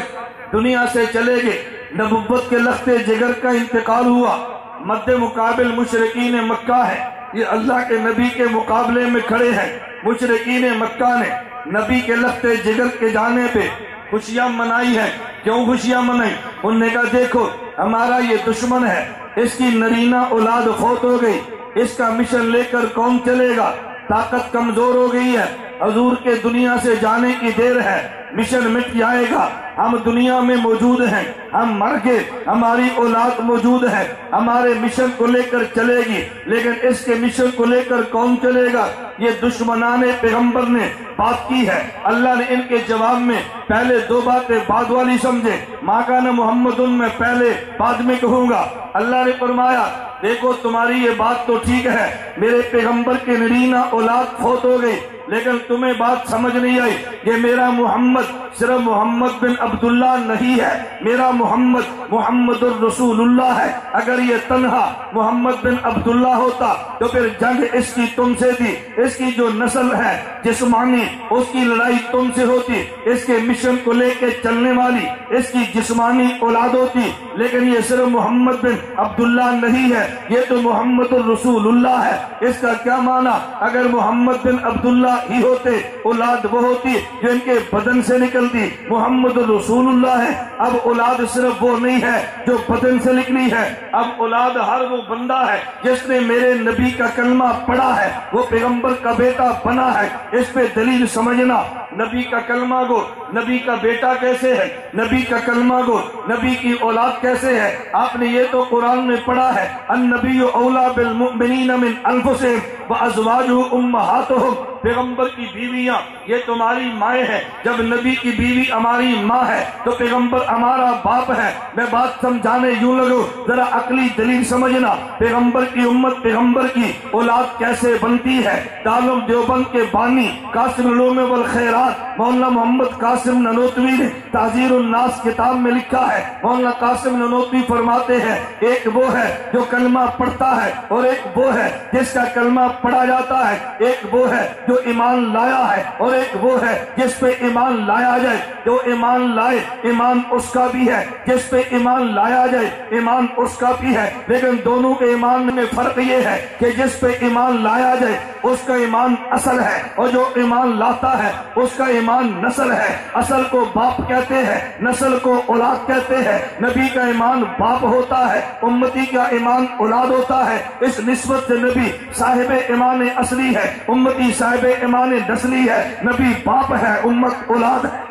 دنیا سے چلے گئے، نبوت کے لختے جگر کا انتقال ہوا، مد مقابل مشرکین مکہ ہے، یہ اللہ کے نبی کے مقابلے میں کھڑے ہیں۔ مشرکین مکہ نے نبی کے لختے جگر کے جانے پہ خوشیاں منائی ہیں۔ کیوں خوشیاں منائی؟ انہوں نے کہا دیکھو ہمارا یہ دشمن ہے، اس کی نرینہ اولاد فوت ہو گئی، اس کا مشن لے کر کون چلے گا؟ طاقت کمزور ہو گئی ہے، حضور کے دنیا سے جانے کی دیر ہے، مشن مٹ جائے گا۔ ہم دنیا میں موجود ہیں، ہم مر گئے، ہماری اولاد موجود ہے، ہمارے مشن کو لے کر چلے گی، لیکن اس کے مشن کو لے کر کون چلے گا؟ یہ دشمنان پیغمبر نے بات کی ہے۔ اللہ نے ان کے جواب میں پہلے دو باتیں بعد والی سمجھے، ما کان محمد میں پہلے بعد میں کہوں گا۔ اللہ نے فرمایا دیکھو تمہاری یہ بات تو ٹھیک ہے، میرے پیغمبر کے نرینہ اولاد فوت ہو گئی، لیکن تمہیں بات سمجھ نہیں آئی، یہ میرا محمد صرف محمد بن عبداللہ نہیں ہے، میرا محمد محمد الرسول اللہ ہے۔ اگر یہ تنہا محمد بن عبداللہ ہوتا تو پھر جنگ اس کی تم سے تھی، اس کی جو نسل ہے جسمانی اس کی لڑائی تم سے ہوتی، اس کے مشن کو لے کے چلنے والی اس کی جسمانی اولاد ہوتی، لیکن یہ صرف محمد بن عبداللہ نہیں ہے، یہ تو محمد الرسول اللہ ہے۔ اس کا کیا معنی؟ اگر محمد بن عبداللہ ہی ہوتے اولاد وہ ہوتی جو ان کے بدن سے نکلتی، محمد الرسول اللہ ہے۔ اب اولاد صرف وہ نہیں ہے جو بدن سے نکلی ہے، اب اولاد ہر وہ بندہ ہے جس نے میرے نبی کا کلمہ پڑھا ہے، وہ پیغمبر کا بیٹا بنا ہے۔ اس پہ دلیل سمجھنا، نبی کا کلمہ گو نبی کا بیٹا کیسے ہے، نبی کا کلمہ گو نبی کی اولاد کیسے ہے؟ آپ نے یہ تو قرآن میں پڑھا ہے، النبی اولا بالمؤمنین من انفسہم وازواجہ امہاتہم، پیغمبر کی بیویاں یہ تمہاری مائیں ہیں، جب نبی کی بیوی ہماری ماں ہے تو پیغمبر ہمارا باپ ہے۔ میں بات سمجھانے یوں لگوں، ذرا عقلی دلیل سمجھنا، پیغمبر کی امت پیغمبر کی اولاد کیسے بنتی ہے۔ دارالعلوم دیوبند کے بانی قاسم العلوم والخیرات مولانا محمد قاسم ننوتوی نے تعزیر الناس کتاب میں لکھا ہے، مولانا قاسم ننوتوی فرماتے ہیں ایک وہ ہے جو کلمہ پڑھتا ہے اور ایک وہ ہے جس کا کلمہ پڑھا جاتا ہے، ایک وہ ہے جو ایمان لایا ہے اور ایک وہ ہے جس پہ ایمان لایا جائے۔ جو ایمان لائے ایمان اس کا بھی ہے، جس پہ ایمان لایا جائے ایمان اس کا بھی ہے، لیکن دونوں کے ایمان میں فرق یہ ہے کہ جس پہ ایمان لایا جائے اس کا ایمان اصل ہے اور جو ایمان لاتا ہے اس کا ایمان نسل ہے۔ اصل کو باپ کہتے ہیں، نسل کو اولاد کہتے ہیں۔ نبی کا ایمان باپ ہوتا ہے، امتی کا ایمان اولاد ہوتا ہے، اس نسبت سے نبی صاحب ایمان اصلی ہے، امتی صاحب ایمان نسلی ہے۔ نبی باپ ہے، امت اولاد ہے۔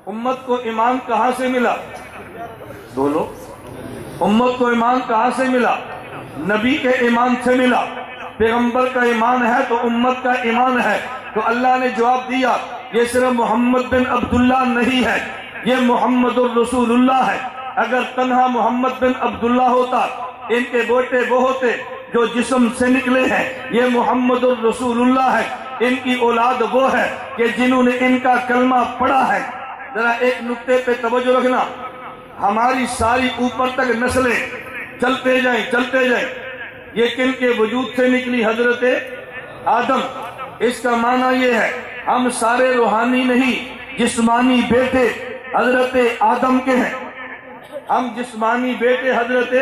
امت کو ایمان کہاں سے ملا؟ بولو، امت کو ایمان کہاں سے ملا؟ نبی کے ایمان سے ملا۔ پیغمبر کا ایمان ہے تو امت کا ایمان ہے۔ تو اللہ نے جواب دیا یہ صرف محمد بن عبداللہ نہیں ہے، یہ محمد الرسول اللہ ہے۔ اگر تنہا محمد بن عبداللہ ہوتا ان کے بیٹے وہ ہوتے جو جسم سے نکلے ہیں، یہ محمد الرسول اللہ ہے، ان کی اولاد وہ ہے کہ جنہوں نے ان کا کلمہ پڑھا ہے۔ ذرا ایک نقطے پہ توجہ رکھنا، ہماری ساری اوپر تک نسلیں چلتے جائیں چلتے جائیں، یہ کن کے وجود سے نکلی؟ حضرت آدم۔ اس کا معنی یہ ہے ہم سارے روحانی نہیں، جسمانی بیٹے حضرت آدم کے ہیں، ہم جسمانی بیٹے حضرت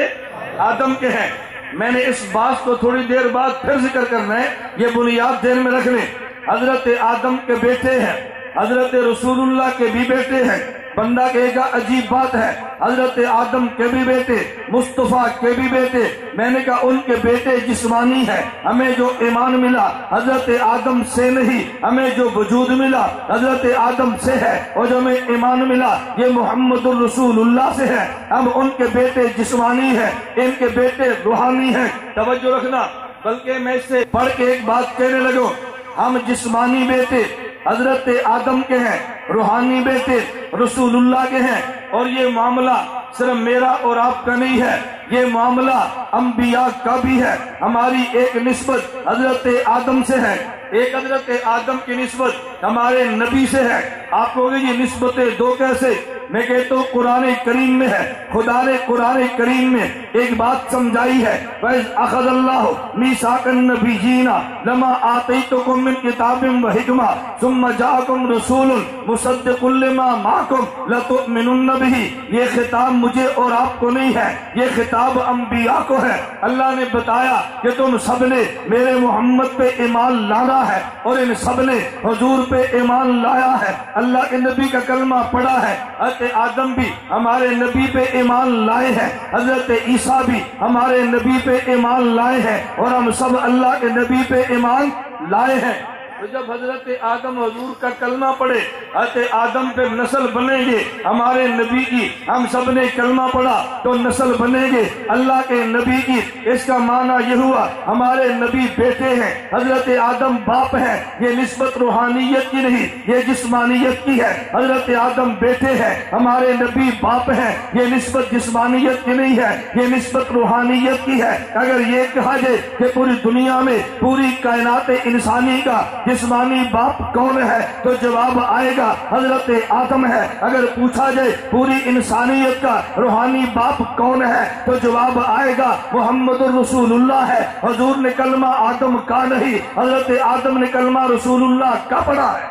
آدم کے ہیں۔ میں نے اس بات کو تھوڑی دیر بعد پھر ذکر کرنا ہے، یہ بنیاد ذہن میں رکھ لیں۔ حضرت آدم کے بیٹے ہیں، حضرت رسول اللہ کے بھی بیٹے ہیں۔ بندہ کہے گا عجیب بات ہے، حضرت آدم کے بھی بیٹے، مصطفیٰ کے بھی بیٹے۔ میں نے کہا ان کے بیٹے جسمانی ہیں، ہمیں جو ایمان ملا حضرت آدم سے نہیں، ہمیں جو وجود ملا حضرت آدم سے ہے، اور جو ہمیں ایمان ملا یہ محمد الرسول اللہ سے ہے۔ اب ان کے بیٹے جسمانی ہیں، ان کے بیٹے روحانی ہیں۔ توجہ رکھنا، بلکہ میں اس سے پڑھ کے ایک بات کہنے لگوں، ہم جسمانی بیٹے حضرت آدم کے ہیں، روحانی بیٹے رسول اللہ کے ہیں، اور یہ معاملہ صرف میرا اور آپ کا نہیں ہے، یہ معاملہ انبیاء کا بھی ہے۔ ہماری ایک نسبت حضرت آدم سے ہے، ایک حضرت آدم کی نسبت ہمارے نبی سے ہے۔ آپ کو یہ نسبتیں دو کیسے؟ میں کہتا ہوں قرآن کریم میں ہے، خدا نے قرآن کریم میں ایک بات سمجھائی ہے، وَإِذْ أَخَذَ اللَّهُ مِيثَاقَ النَّبِيِّينَ لَمَا آتَيْتُكُم مِّن كِتَابٍ وَحِكْمَةٍ ثُمَّ جَاءَكُمْ رَسُولٌ مُصَدِّقٌ لِّمَا مَعَكُمْ لَتُؤْمِنُنَّ بِهِ۔ یہ خطاب مجھے اور آپ کو نہیں ہے، یہ خطاب انبیاء کو ہے۔ اللہ نے بتایا کہ تم سب نے میرے محمد پہ ایمان لانا ہے، اور ان سب نے حضور پہ ایمان لایا ہے، اللہ کے نبی کا کلمہ پڑھا ہے۔ حضرت آدم بھی ہمارے نبی پہ ایمان لائے ہیں، حضرت عیسیٰ بھی ہمارے نبی پہ ایمان لائے ہیں، اور ہم سب اللہ کے نبی پہ ایمان لائے ہیں۔ تو جب حضرت آدم حضور کا کلمہ پڑھے، حضرت آدم پہ نسل بنیں گے ہمارے نبی کی۔ ہم سب نے کلمہ پڑھا تو نسل بنیں گے اللہ کے نبی کی۔ اس کا معنی یہ ہوا ہمارے نبی بیٹے ہیں، حضرت آدم باپ ہیں۔ یہ نسبت روحانیت کی نہیں، یہ جسمانیت کی ہے۔ حضرت آدم بیٹے ہیں، ہمارے نبی باپ ہیں، یہ نسبت جسمانیت کی نہیں ہے، یہ نسبت روحانیت کی ہے۔ اگر یہ کہا جائے کہ پوری دنیا میں پوری کائنات انسانی کا جسمانی باپ کون ہے تو جواب آئے گا حضرت آدم ہے۔ اگر پوچھا جائے پوری انسانیت کا روحانی باپ کون ہے تو جواب آئے گا محمد الرسول اللہ ہے۔ حضور نے کلمہ آدم کا نہیں، حضرت آدم نے کلمہ رسول اللہ کا پڑھا ہے۔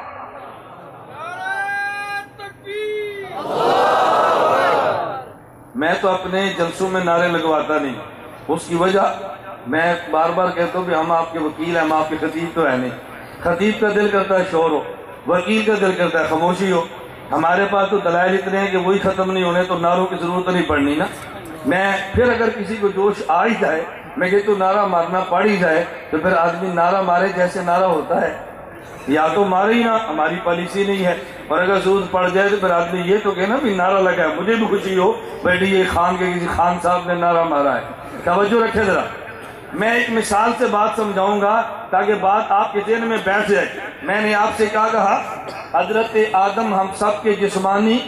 میں تو اپنے جلسوں میں نعرے لگواتا نہیں، اس کی وجہ میں بار بار کہتا ہوں کہ ہم آپ کے وکیل ہیں، ہم آپ کے خطیب تو ہے نہیں۔ خطیب کا دل کرتا ہے شور ہو، وکیل کا دل کرتا ہے خاموشی ہو۔ ہمارے پاس تو دلائل اتنے ہیں کہ وہی ختم نہیں ہونے، تو نعروں کی ضرورت نہیں پڑنی نا۔ میں پھر اگر کسی کو جوش آ ہی جائے، میں کہتا ہوں نعرہ مارنا پڑ ہی جائے، تو پھر آدمی نعرہ مارے جیسے نعرہ ہوتا ہے، یا تو مارے ہی نہ، ہماری پالیسی نہیں ہے۔ اور اگر ضرورت پڑ جائے تو پھر آدمی یہ تو کہنا بھی نعرہ لگا ہے، مجھے بھی خوشی ہو بیٹھی یہ خان کے کسی خان صاحب نے نعرہ مارا ہے۔ توجہ رکھے ذرا، میں ایک مثال سے بات سمجھاؤں گا تاکہ بات آپ کے ذہن میں بیٹھ جائے۔ میں نے آپ سے کیا کہا؟ حضرت آدم ہم سب کے جسمانی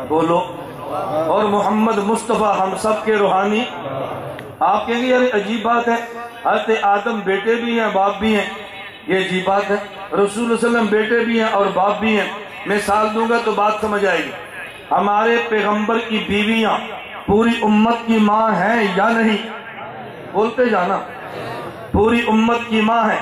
بولو، اور محمد مصطفیٰ ہم سب کے روحانی۔ آپ کہیں گے یار عجیب بات ہے، حضرت آدم بیٹے بھی ہیں باپ بھی ہیں، یہ عجیب بات ہے۔ رسول اللہ علیہ وسلم بیٹے بھی ہیں اور باپ بھی ہیں۔ مثال دوں گا تو بات سمجھ آئے گی۔ ہمارے پیغمبر کی بیویاں پوری امت کی ماں ہیں یا نہیں؟ بولتے جانا، پوری امت کی ماں ہے۔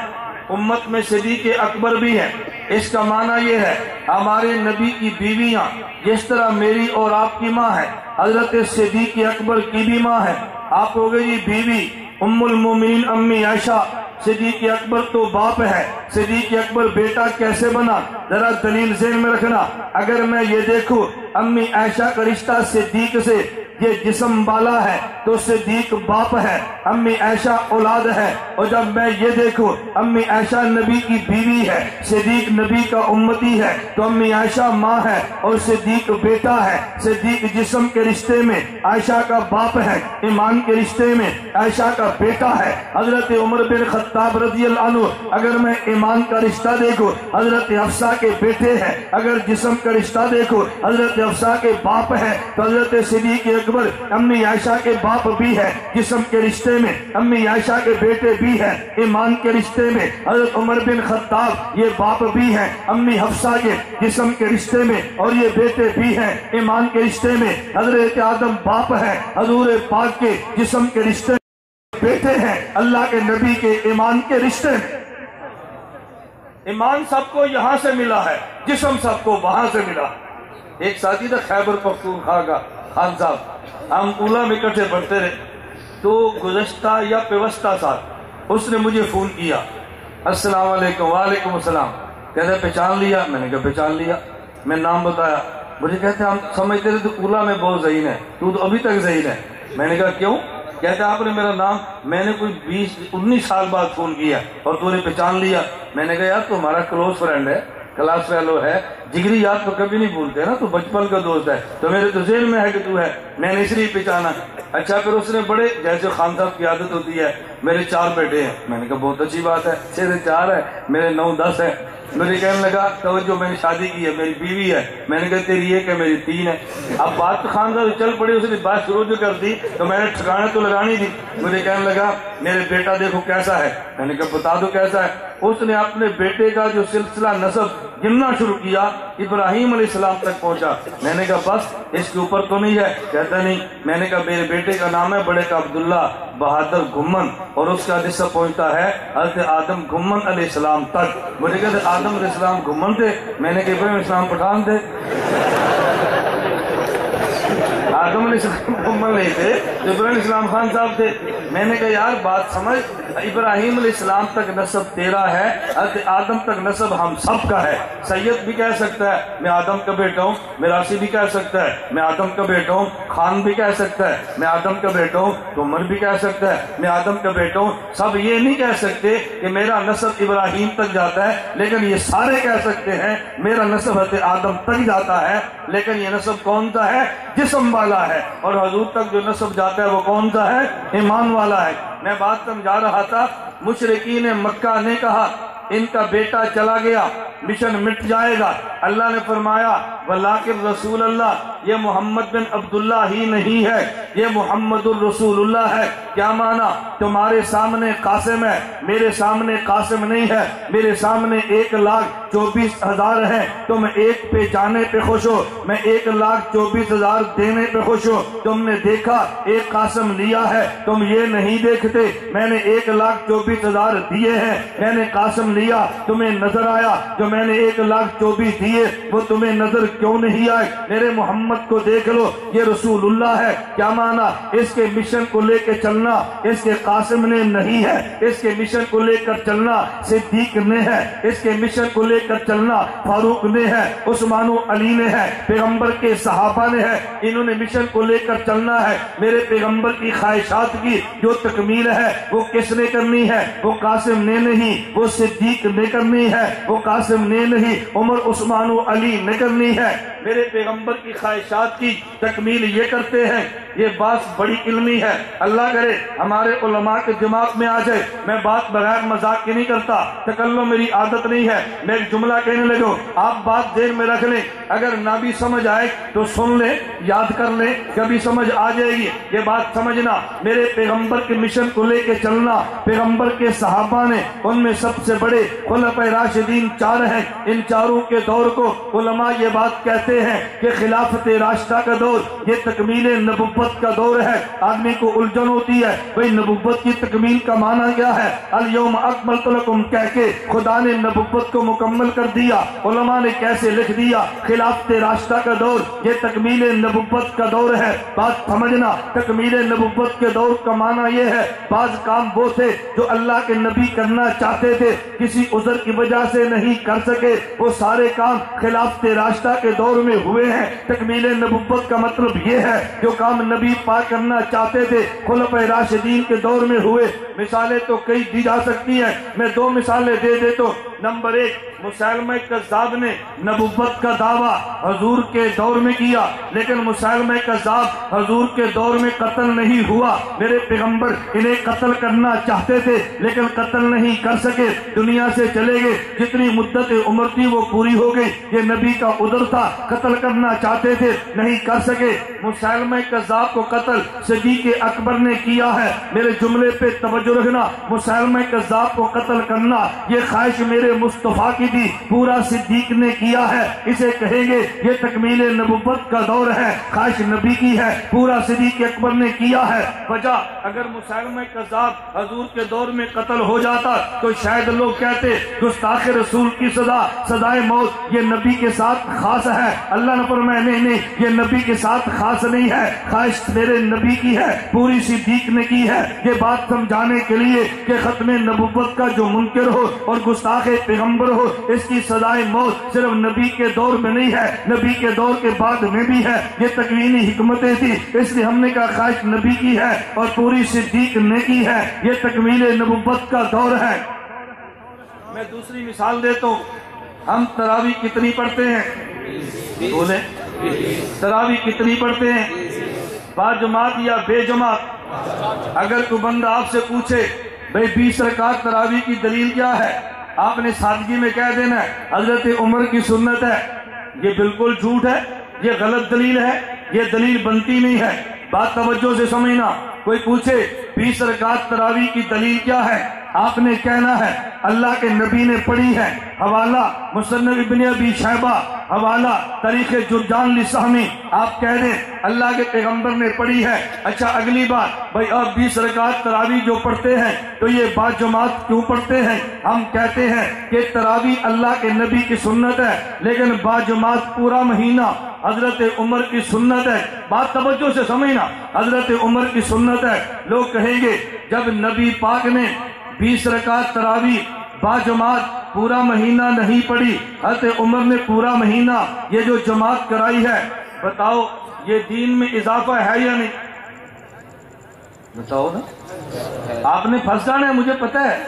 امت میں صدیق اکبر بھی ہے۔ اس کا معنی یہ ہے ہمارے نبی کی بیویاں جس طرح میری اور آپ کی ماں ہے، حضرت صدیق اکبر کی بھی ماں ہے۔ آپ ہو گئی بیوی ام المومنین امی عائشہ، صدیق اکبر تو باپ ہے، صدیق اکبر بیٹا کیسے بنا؟ ذرا دلیل ذہن میں رکھنا۔ اگر میں یہ دیکھوں امی عائشہ کا رشتہ صدیق سے، یہ جسم والا ہے تو صدیق باپ ہے، امی عائشہ اولاد ہے۔ اور جب میں یہ دیکھوں امی عائشہ نبی کی بیوی ہے، صدیق نبی کا امتی ہے، تو امی عائشہ ماں ہے اور صدیق بیٹا ہے۔ صدیق جسم کے رشتے میں عائشہ کا باپ ہے، ایمان کے رشتے میں عائشہ کا بیٹا ہے۔ حضرت عمر بن خطاب رضی اللہ عنہ اگر میں ایمان کا رشتہ دیکھوں حضرت حفصہ کے بیٹے ہیں، اگر جسم کا رشتہ دیکھو حضرت حفصہ کے باپ ہے، تو حضرت صدیق اکبر امی عائشہ کے باپ بھی ہے جسم کے رشتے میں، امی عائشہ کے بیٹے بھی ہیں ایمان کے رشتے میں، حضرت عمر بن خطاب یہ باپ بھی ہیں امی حفصہ کے جسم کے رشتے میں، اور یہ بیٹے بھی ہیں ایمان کے رشتے میں، حضرت آدم باپ ہے حضور پاک کے جسم کے رشتے میں، بیٹے ہیں اللہ کے نبی کے ایمان کے رشتے میں۔ ایمان سب کو یہاں سے ملا ہے، جسم سب کو وہاں سے ملا۔ ایک ساتھی تھا خیبر پختونخوا کا خان صاحب، ہم اولا میں اکٹھے پڑھتے رہے، تو گزشتہ یا پیوستہ سال اس نے مجھے فون کیا، السلام علیکم، وعلیکم السلام، کہتے پہچان لیا؟ میں نے کہا پہچان لیا، میں نام بتایا، مجھے کہتے ہم سمجھتے رہے تو اولا میں بہت ذہین ہے، تو ابھی تک ذہین ہے۔ میں نے کہا کیوں؟ کہتے آپ نے میرا نام، میں نے کوئی 20-19 سال بعد فون کیا اور تو نے پہچان لیا۔ میں نے کہا یار تو ہمارا کلوز فرینڈ ہے، کلاس فیلو ہے، جگری یاد تو کبھی نہیں بھولتے نا، تو بچپن کا دوست ہے، تو میرے تو ذہن میں ہے کہ تو ہے، میں نے اس لیے پہچانا۔ اچھا پھر اس نے بڑے، جیسے خان صاحب کی عادت ہوتی ہے، میرے 4 بیٹے ہیں۔ میں نے کہا بہت اچھی بات ہے، 6 سے 4 ہے، میرے 9-10 ہیں۔ مجھے کہنے لگا توجہ میں نے شادی کی ہے، میری بیوی ہے۔ میں نے کہا تیری 1 ہے، میری 3 ہے۔ اب بات خان صاحب چل پڑی، اس نے بات شروع جو کر دی تو میں نے ٹھکانے تو لگانی تھی۔ مجھے کہنے لگا میرے بیٹا دیکھو کیسا ہے۔ میں نے کہا بتا دو کیسا ہے۔ اس نے اپنے بیٹے کا جو سلسلہ نسب گننا شروع کیا، ابراہیم علیہ السلام تک پہنچا۔ میں نے کہا بس اس کے اوپر تو نہیں ہے؟ کہتا نہیں۔ میں نے کہا میرے بیٹے کا نام ہے بڑے کا عبداللہ بہادر گھمن، اور اس کا نسب پہنچتا ہے حضرت آدم گھمن علیہ السلام تک۔ مجھے کہتے آدم علیہ السلام گھمن تھے؟ میں نے کہا ابراہیم علیہ السلام پٹھان تھے۔ آدم علیہ السلام گھمن نہیں تھے، ابراہیم علیہ السلام خان صاحب تھے۔ میں نے کہا یار بات سمجھ، ابراہیم علیہ السلام تک نسب تیرا ہے، حضرت آدم تک نسب ہم سب کا ہے۔ سید بھی کہہ سکتا ہے میں آدم کا بیٹا ہوں، میراثی بھی کہہ سکتا ہے میں آدم کا بیٹا ہوں، خان بھی کہہ سکتا ہے میں آدم کا بیٹا ہوں، تو عمر بھی کہہ سکتا ہے میں آدم کا بیٹا ہوں۔ سب یہ نہیں کہہ سکتے کہ میرا نسب ابراہیم تک جاتا ہے، لیکن یہ سارے کہہ سکتے ہیں میرا نسب حضرت آدم تک جاتا ہے۔ لیکن یہ نسب کون سا ہے؟ جسم والا ہے، اور حضور تک جو نسب جاتا ہے وہ کون سا ہے؟ ایمان والا ہے۔ میں بات سمجھا رہا تھا، مشرکین مکہ نے کہا ان کا بیٹا چلا گیا، مشن مٹ جائے گا۔ اللہ نے فرمایا ولیکن رسول اللہ، یہ محمد بن عبداللہ ہی نہیں ہے، یہ محمد الرسول اللہ ہے۔ کیا مانا؟ تمہارے سامنے قاسم ہے، میرے سامنے قاسم نہیں ہے۔ میرے سامنے 1,24,000 ہیں، تم ایک پہ جانے پہ خوش ہو، میں 1,24,000 دینے پہ خوش ہو۔ تم نے دیکھا ایک قاسم لیا ہے، تم یہ نہیں دیکھتے میں نے 1,24,000 دیے ہیں، میں نے قاسم لیا، تمہیں نظر آیا جو میں نے 1,24,000 دیے وہ تمہیں نظر کیوں نہیں آئے؟ میرے محمد کو دیکھ لو، یہ رسول اللہ ہے۔ کیا مانا؟ اس کے مشن کو لے کے چلنا اس کے قاسم نے نہیں ہے، اس کے مشن کو لے کر چلنا صدیق نے ہے، اس کے مشن کو لے کر چلنا فاروق نے ہے، عثمان و علی نے ہے، پیغمبر کے صحابہ نے ہے۔ انہوں نے مشن کو لے کر چلنا ہے۔ میرے پیغمبر کی خواہشات کی جو تکمیل ہے وہ کس نے کرنی ہے؟ وہ قاسم نے نہیں، وہ صدیق نے کرنی ہے، وہ قاسم نے نہیں، عمر عثمان و علی نے کرنی ہے۔ میرے پیغمبر کی خواہشات کی تکمیل یہ کرتے ہیں۔ یہ بات بڑی علمی ہے، اللہ کرے ہمارے علماء کے دماغ میں آ جائے۔ میں بات بغیر مذاق کی نہیں کرتا، تکلم میری عادت نہیں ہے۔ میں ایک جملہ کہنے لگوں، آپ بات ذہن میں رکھ لیں، اگر نہ بھی سمجھ آئے تو سن لیں، یاد کر لیں، کبھی سمجھ آ جائے گی۔ یہ بات سمجھنا، میرے پیغمبر کے مشن کو لے کے چلنا، پیغمبر کے صحابہ نے، ان میں سب سے بڑے خلفائے راشدین 4 ہیں۔ ان چاروں کے دور کو علماء یہ بات کہتے ہیں کہ خلافت راشدہ کا دور یہ تکمیل نبوت کا دور ہے۔ آدمی کو الجھن ہوتی ہے بھئی نبوت کی تکمیل کا معنی کیا ہے؟ الیوم اکملت لکم کہہ کے خدا نے نبوت کو مکمل کر دیا۔ علماء نے کیسے لکھ دیا؟ خلافت راشدہ کا دور یہ تکمیل نبوت کا دور ہے۔ بات سمجھنا، تکمیل نبوت کے دور کا معنی یہ ہے بعض کام وہ تھے جو اللہ کے نبی کرنا چاہتے تھے، کسی عذر کی وجہ سے نہیں کر سکے، وہ سارے کام خلافت راشدہ کے دور میں ہوئے ہیں۔ تکمیل نبوت کا مطلب یہ ہے جو کام نبی پاک کرنا چاہتے تھے خلفائے راشدین کے دور میں ہوئے۔ مثالیں تو کئی دی جا سکتی ہیں، میں 2 مثالیں دے دیتا ہوں۔ نمبر 1 مسیلمہ کذاب نے نبوت کا دعویٰ حضور کے دور میں کیا، لیکن مسیلمہ کذاب حضور کے دور میں قتل نہیں ہوا۔ میرے پیغمبر انہیں قتل کرنا چاہتے تھے لیکن قتل نہیں کر سکے، دنیا سے چلے گئے، جتنی مدت عمر تھی وہ پوری ہو گئی۔ یہ نبی کا عذر تھا، قتل کرنا چاہتے تھے نہیں کر سکے۔ مسیلمہ کذاب کو قتل صدیق اکبر نے کیا ہے۔ میرے جملے پہ توجہ رکھنا، مسیلمہ کذاب کو قتل کرنا یہ خواہش میرے مصطفیٰ کی تھی، پورا صدیق نے کیا ہے۔ اسے کہیں گے یہ تکمیل نبوت کا دور ہے، خواہش نبی کی ہے، پورا صدیق اکبر نے کیا ہے۔ وجہ اگر مسیلمہ کذاب حضور کے دور میں قتل ہو جاتا تو شاید لوگ کہتے گستاخ رسول کی سزا سزائے موت یہ نبی کے ساتھ خاص ہے۔ اللہ نے فرمایا نہیں، یہ نبی کے ساتھ خاص نہیں ہے، خواہش میرے نبی کی ہے، پوری صدیق نے کی ہے۔ یہ بات سمجھانے کے لیے کہ ختم نبوت کا جو منکر ہو اور گستاخ پیغمبر ہو اس کی سزائے موت صرف نبی کے دور میں نہیں ہے، نبی کے دور کے بعد میں بھی ہے۔ یہ تکوینی حکمتیں تھی، اس لیے ہم نے کہا خواہش نبی کی ہے اور پوری صدیق نے کی ہے۔ یہ تکمیل نبوت کا دور ہے۔ میں دوسری مثال دیتا ہوں، ہم تراویح کتنی پڑھتے ہیں؟ بولیں، تراویح کتنی پڑھتے ہیں؟ با جماعت یا بے جماعت؟ اگر کوئی بندہ آپ سے پوچھے بھئی 20 رکعت تراویح کی دلیل کیا ہے، آپ نے سادگی میں کہہ دینا ہے حضرت عمر کی سنت ہے۔ یہ بالکل جھوٹ ہے، یہ غلط دلیل ہے، یہ دلیل بنتی نہیں ہے۔ بات توجہ سے سمجھنا، کوئی پوچھے 20 رکعت تراویح کی دلیل کیا ہے، آپ نے کہنا ہے اللہ کے نبی نے پڑھی ہے، حوالہ مصنف ابن ابی شیبہ، حوالہ تاریخ جرجان لسہمی، آپ کہہ دیں اللہ کے پیغمبر نے پڑھی ہے۔ اچھا اگلی بات، بھائی آپ 20 رکعت تراویح جو پڑھتے ہیں تو یہ با جماعت کیوں پڑھتے ہیں؟ ہم کہتے ہیں کہ تراویح اللہ کے نبی کی سنت ہے لیکن با جماعت پورا مہینہ حضرت عمر کی سنت ہے۔ بات توجہ سے سمجھنا، حضرت عمر کی سنت ہے۔ لوگ کہیں گے جب نبی پاک نے 20 رکعت تراویح با جماعت پورا مہینہ نہیں پڑھی، حضرت عمر نے پورا مہینہ یہ جو جماعت کرائی ہے، بتاؤ یہ دین میں اضافہ ہے یا نہیں؟ بتاؤ نا، آپ نے پھنس جانا ہے، مجھے پتہ ہے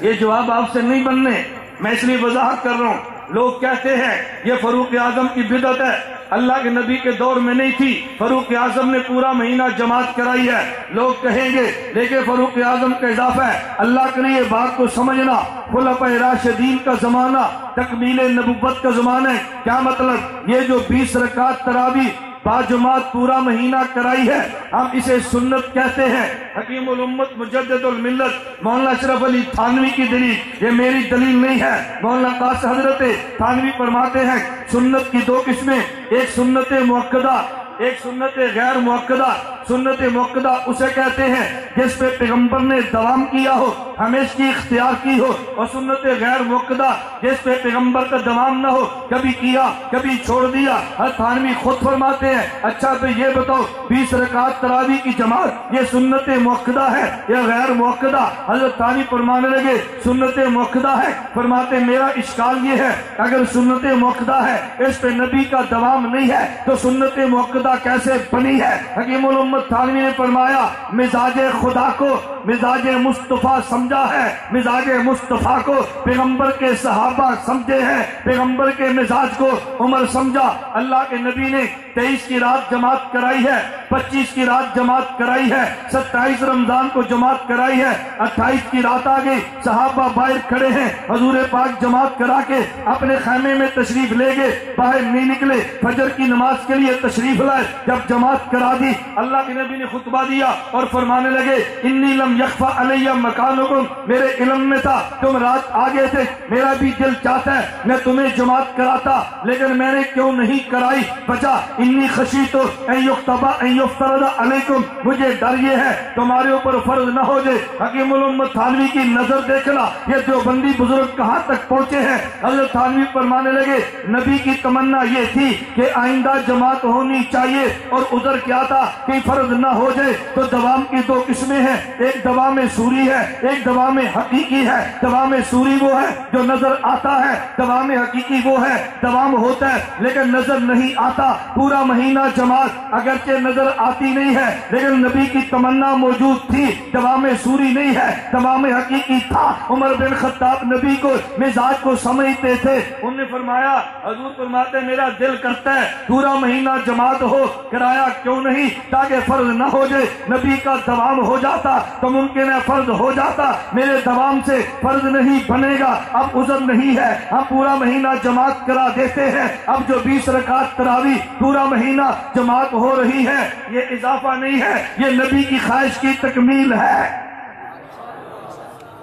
یہ جواب آپ سے نہیں بننے، میں اس لیے وضاحت کر رہا ہوں۔ لوگ کہتے ہیں یہ فاروق اعظم کی بدعت ہے، اللہ کے نبی کے دور میں نہیں تھی، فاروق اعظم نے پورا مہینہ جماعت کرائی ہے۔ لوگ کہیں گے لیکن فاروق اعظم کا اضافہ ہے، اللہ کے لیے بات کو سمجھنا، خلفائے راشدین کا زمانہ تکمیل نبوت کا زمانہ ہے۔ کیا مطلب؟ یہ جو 20 رکعت تراویح با جماعت پورا مہینہ کرائی ہے، ہم اسے سنت کہتے ہیں۔ حکیم الامت مجدد الملت مولانا اشرف علی تھانوی کی دلیل، یہ میری دلیل نہیں ہے، مولانا قاسم حضرت تھانوی فرماتے ہیں سنت کی 2 قسمیں، ایک سنت مؤکدہ، ایک سنت غیر مؤکدہ۔ سنت مؤکدہ اسے کہتے ہیں جس پہ پیغمبر نے دوام کیا ہو، ہمیشہ اختیار کی ہو، اور سنت غیر مؤکدہ جس پہ پیغمبر کا دوام نہ ہو، کبھی کیا کبھی چھوڑ دیا۔ حضرت تھانوی خود فرماتے ہیں اچھا تو یہ بتاؤ 20 رکعت تراویح کی جماعت یہ سنت مؤکدہ ہے یا غیر مؤکدہ؟ حضرت تھانوی فرمانے لگے سنت مؤکدہ ہے۔ فرماتے میرا اشکال یہ ہے اگر سنت مؤکدہ ہے اس پہ نبی کا دوام نہیں ہے تو سنت مؤکدہ کیسے بنی ہے؟ حکیم الامت تھانوی نے فرمایا مزاج خدا کو مزاج مصطفیٰ سمجھا ہے، مزاج مصطفیٰ کو پیغمبر کے صحابہ سمجھے ہیں، پیغمبر کے مزاج کو عمر سمجھا۔ اللہ کے نبی نے 23 کی رات جماعت کرائی ہے، 25 کی رات جماعت کرائی ہے، 27 رمضان کو جماعت کرائی ہے، 28 کی رات آ گئی، صحابہ باہر کھڑے ہیں، حضور پاک جماعت کرا کے اپنے خیمے میں تشریف لے گئے، باہر نہیں نکلے، فجر کی نماز کے لیے تشریف لائے۔ جب جماعت کرا دی اللہ کے نبی نے خطبہ دیا اور فرمانے لگے انی لم یخفى علی مکانکم، میرے علم میں تھا تم رات آگے تھے، میرا بھی دل چاہتا ہے میں تمہیں جماعت کراتا لیکن میں نے کیوں نہیں کرائی؟ وجہ انی خشیت ان یکتب ان یفترض علیکم، مجھے ڈر یہ ہے تمہارے اوپر فرض نہ ہو جائے۔ حکیم الامت تھانوی کی نظر دیکھنا یہ دیوبندی بزرگ کہاں تک پہنچے ہیں۔ حضرت تھانوی فرمانے لگے نبی کی تمنا یہ تھی کہ آئندہ جماعت ہونی چاہیے اور ادھر کیا تھا کہ فرض نہ ہو جائے۔ تو دوام کی 2 قسمیں ہیں، ایک دوام سوری ہے، ایک دوام حقیقی ہے۔ دوام سوری وہ ہے جو نظر آتا ہے، دوام حقیقی وہ ہے دوام ہوتا ہے لیکن نظر نہیں آتا، پورا پورا مہینہ جماعت اگرچہ نظر آتی نہیں ہے لیکن نبی کی تمنا موجود تھی، دوام سوری نہیں ہے، دوام حقیقی تھا۔ عمر بن خطاب نبی کو مزاج کو سمجھتے تھے، انہوں نے فرمایا، حضور فرماتے میرا دل کرتا ہے پورا مہینہ جماعت ہو، کرایا کیوں نہیں تاکہ فرض نہ ہو جائے، نبی کا دوام ہو جاتا تو ممکن ہے فرض ہو جاتا، میرے دوام سے فرض نہیں بنے گا، اب عذر نہیں ہے، ہم پورا مہینہ جماعت کرا دیتے ہیں۔ اب جو 20 رکعت تراویح پورا مہینہ جماعت ہو رہی ہے، یہ اضافہ نہیں ہے، یہ نبی کی خواہش کی تکمیل ہے،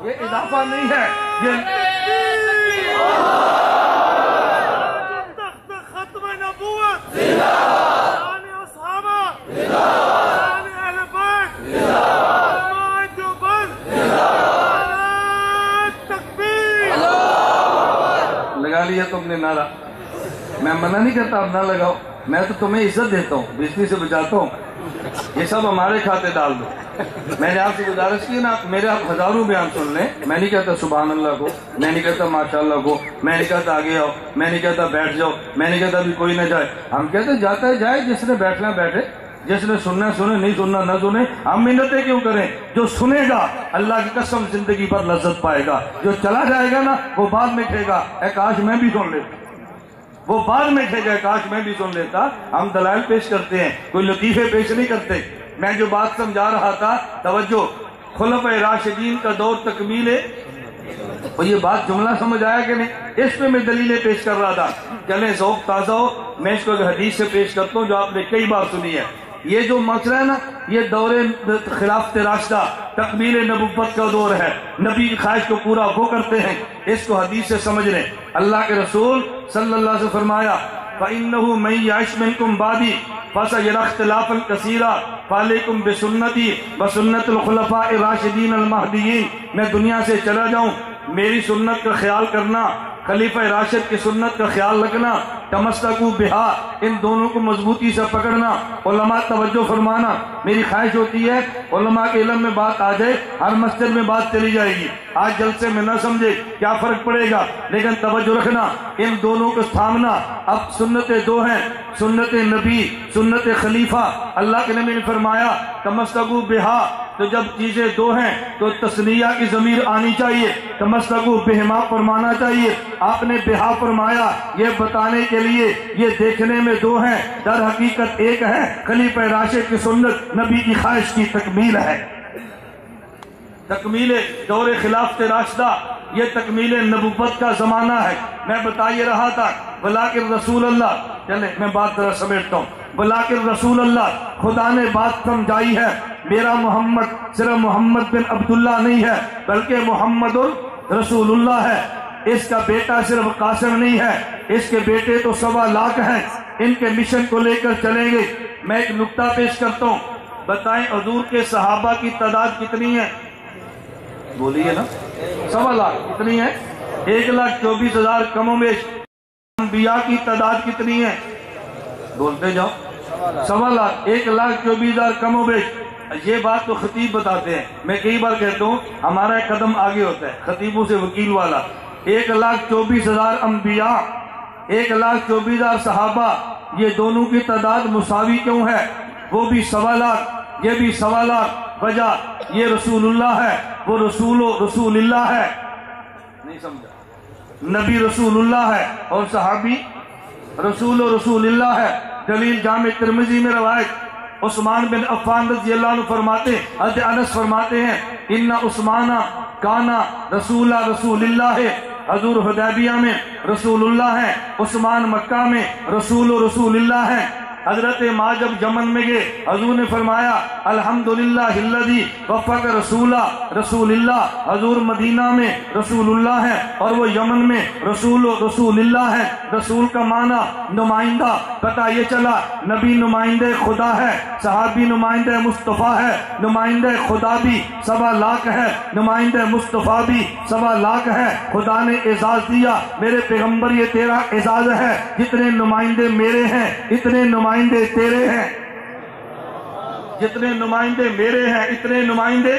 یہ اضافہ نہیں ہے، یہ ختم نبوت شان اصحابہ شان اہل بیت علماء دیوبند تکبیر۔ لگا لیا تم نے نعرہ، میں منع نہیں کرتا آپ نہ لگاؤ، میں تو تمہیں عزت دیتا ہوں، بےزتی سے بچاتا ہوں، یہ سب ہمارے کھاتے ڈال دو۔ میں نے آپ سے گزارش کی نا، میرے آپ ہزاروں بیان سن لیں، میں نہیں کہتا سبحان اللہ کو، میں نہیں کہتا ماشاءاللہ کو، میں نہیں کہتا آگے آؤ، میں نہیں کہتا بیٹھ جاؤ، میں نہیں کہتا بھی کوئی نہ جائے، ہم کہتے جاتا ہے جائے، جس نے بیٹھنا بیٹھے، جس نے سننا سنے، نہیں سننا نہ سنے، ہم منتیں کیوں کریں؟ جو سنے گا اللہ کی قسم زندگی پر لذت پائے گا، جو چلا جائے گا نا وہ بعد میں کہے گا اے کاش میں بھی سن لیتا، وہ بعد میں کہے گا کاش میں بھی سن لیتا۔ ہم دلائل پیش کرتے ہیں، کوئی لطیفے پیش نہیں کرتے۔ میں جو بات سمجھا رہا تھا، توجہ، خلفائے راشدین کا دور تکمیل ہے، اور یہ بات جملہ سمجھ آیا کہ نہیں؟ اس پہ میں دلیلیں پیش کر رہا تھا، چلیں ذوق تازہ ہو، میں اس کو ایک حدیث سے پیش کرتا ہوں جو آپ نے کئی بار سنی ہے۔ یہ جو مسئلہ ہے نا، یہ دور خلافت راشدہ تکمیل نبوت کا دور ہے، نبی کی خواہش کو پورا وہ کرتے ہیں، اس کو حدیث سے سمجھ لیں۔ اللہ کے رسول صلی اللہ علیہ وسلم فرمایا فَإِنَّهُ مَن يَعِشْ مِنكُم بَعْدِي فَسَيَرَى اخْتِلَافًا كَثِيرًا فَعَلَيْكُم بِسُنَّتِي وَسُنَّتِ الْخُلَفَاءِ الرَّاشِدِينَ الْمَهْدِيِّينَ، میں دنیا سے چلا جاؤں، میری سنت کا خیال کرنا، خلیفہ راشد کی سنت کا خیال رکھنا، تمسکوا بہا، ان دونوں کو مضبوطی سے پکڑنا۔ علماء توجہ فرمانا، میری خواہش ہوتی ہے علماء کے علم میں بات آ جائے، ہر مسجد میں بات چلی جائے گی، آج جلسے میں نہ سمجھے کیا فرق پڑے گا، لیکن توجہ رکھنا، ان دونوں کو تھامنا۔ اب سنتیں دو ہیں، سنت نبی، سنت خلیفہ۔ اللہ کے نبی نے فرمایا تمسکوا بہا، تو جب چیزیں دو ہیں تو تثنیہ کی ضمیر آنی چاہیے، تمسکوا بہما فرمانا چاہیے۔ آپ نے بہا فرمایا یہ بتانے کے لیے یہ دیکھنے میں دو ہیں، در حقیقت ایک ہے، خلیفہ راشد کی سنت نبی کی خواہش کی تکمیل ہے، تکمیل دور خلافت راشدہ، یہ تکمیل نبوت کا زمانہ ہے۔ میں بتا یہ رہا تھا ولیکن رسول اللہ، چلے میں بات ذرا سمیٹتا ہوں، ولیکن رسول اللہ، خدا نے بات سمجھائی ہے، میرا محمد صرف محمد بن عبداللہ نہیں ہے بلکہ محمد رسول اللہ ہے، اس کا بیٹا صرف قاسم نہیں ہے، اس کے بیٹے تو 1.25 لاکھ ہیں، ان کے مشن کو لے کر چلیں گے۔ میں ایک نکتہ پیش کرتا ہوں، بتائیں حضور کے صحابہ کی تعداد کتنی ہے؟ بولیے نا، 1.25 لاکھ کتنی ہے؟ 1,24,000 کم و بیش۔ انبیاء کی تعداد کتنی ہے؟ بولتے جاؤ، 1.25 لاکھ، 1,24,000 کم و بیش۔ یہ بات تو خطیب بتاتے ہیں، میں کئی بار کہتا ہوں ہمارا ایک قدم آگے ہوتا ہے خطیبوں سے وکیل والا۔ 1,24,000 انبیاء، 1,24,000 صحابہ، یہ دونوں کی تعداد مساوی کیوں ہے؟ وہ بھی 1.25 لاکھ، یہ بھی 1.25 لاکھ، وجہ یہ رسول اللہ ہے، وہ رسول اللہ ہے، نہیں سمجھا، نبی رسول اللہ ہے اور صحابی رسول اللہ ہے۔ دلیل جامع ترمذی میں روایت، عثمان بن عفان رضی اللہ عنہ فرماتے ہیں، حضرت انس فرماتے ہیں ان عثمان کانا رسول اللہ ہے، حضور حدیبیہ میں رسول اللہ ہے، عثمان مکہ میں رسول اللہ ہے۔ حضرت ماں جب یمن میں گئے، حضور نے فرمایا الحمدللہ الذی وفق رسول اللہ، حضور مدینہ میں رسول اللہ ہے اور وہ یمن میں رسول اللہ ہے۔ رسول کا معنی نمائندہ، پتہ یہ چلا نبی نمائندہ خدا ہے، صحابی نمائندہ مصطفیٰ ہے، نمائندہ خدا بھی 1.25 لاکھ ہے، نمائندہ مصطفیٰ بھی 1.25 لاکھ ہے۔ خدا نے اعزاز دیا، میرے پیغمبر یہ تیرا اعزاز ہے، جتنے نمائندے میرے ہیں اتنے نمائندے تیرے ہیں۔ جتنے نمائندے میرے ہیں اتنے نمائندے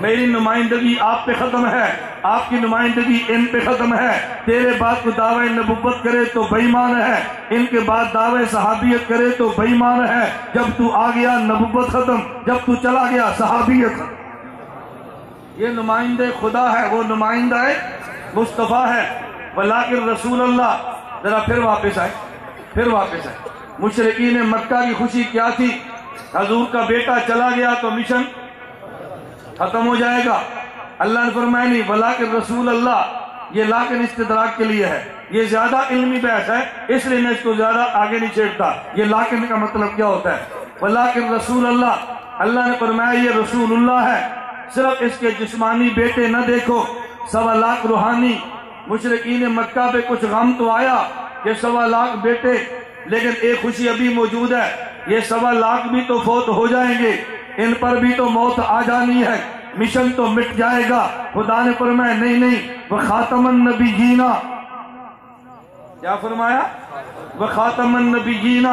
میری نمائندگی آپ پہ ختم ہے، آپ کی نمائندگی ان پہ ختم ہے۔ تیرے بعد کو دعوی نبوت کرے تو بے ایمان ہے، ان کے بعد دعوی صحابیت کرے تو بے ایمان ہے۔ جب تو آ گیا نبوت ختم، جب تو چلا گیا صحابیت ختم۔ یہ نمائندے خدا ہے، وہ نمائندہ مصطفیٰ ہے، ولیکن رسول اللہ۔ ذرا پھر واپس آئے۔ مشرکین مکہ کی خوشی کیا تھی؟ حضور کا بیٹا چلا گیا تو مشن ختم ہو جائے گا۔ اللہ نے فرمایا نہیں، ولیکن رسول اللہ، یہ لاکن استدراک کے لیے ہے، یہ زیادہ علمی بحث ہے، اس لیے میں اس کو زیادہ آگے نہیں چھیڑتا۔ یہ لاکن کا مطلب کیا ہوتا ہے؟ ولیکن رسول اللہ، اللہ نے فرمایا یہ رسول اللہ ہے، صرف اس کے جسمانی بیٹے نہ دیکھو، 1.25 لاکھ روحانی۔ مشرکین مکہ پہ کچھ غم تو آیا کہ 1.25 لاکھ بیٹے، لیکن ایک خوشی ابھی موجود ہے، یہ 1.25 لاکھ بھی تو فوت ہو جائیں گے، ان پر بھی تو موت آ جانی ہے، مشن تو مٹ جائے گا۔ خدا نے فرمایا نہیں، وخاتم النبیین، کیا فرمایا؟ وخاتم النبیین۔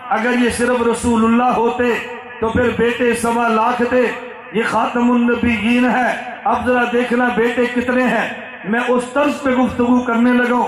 اگر یہ صرف رسول اللہ ہوتے تو پھر بیٹے 1.25 لاکھ تھے، یہ خاتم النبیین ہے۔ اب ذرا دیکھنا بیٹے کتنے ہیں۔ میں اس طرز پہ گفتگو کرنے لگا،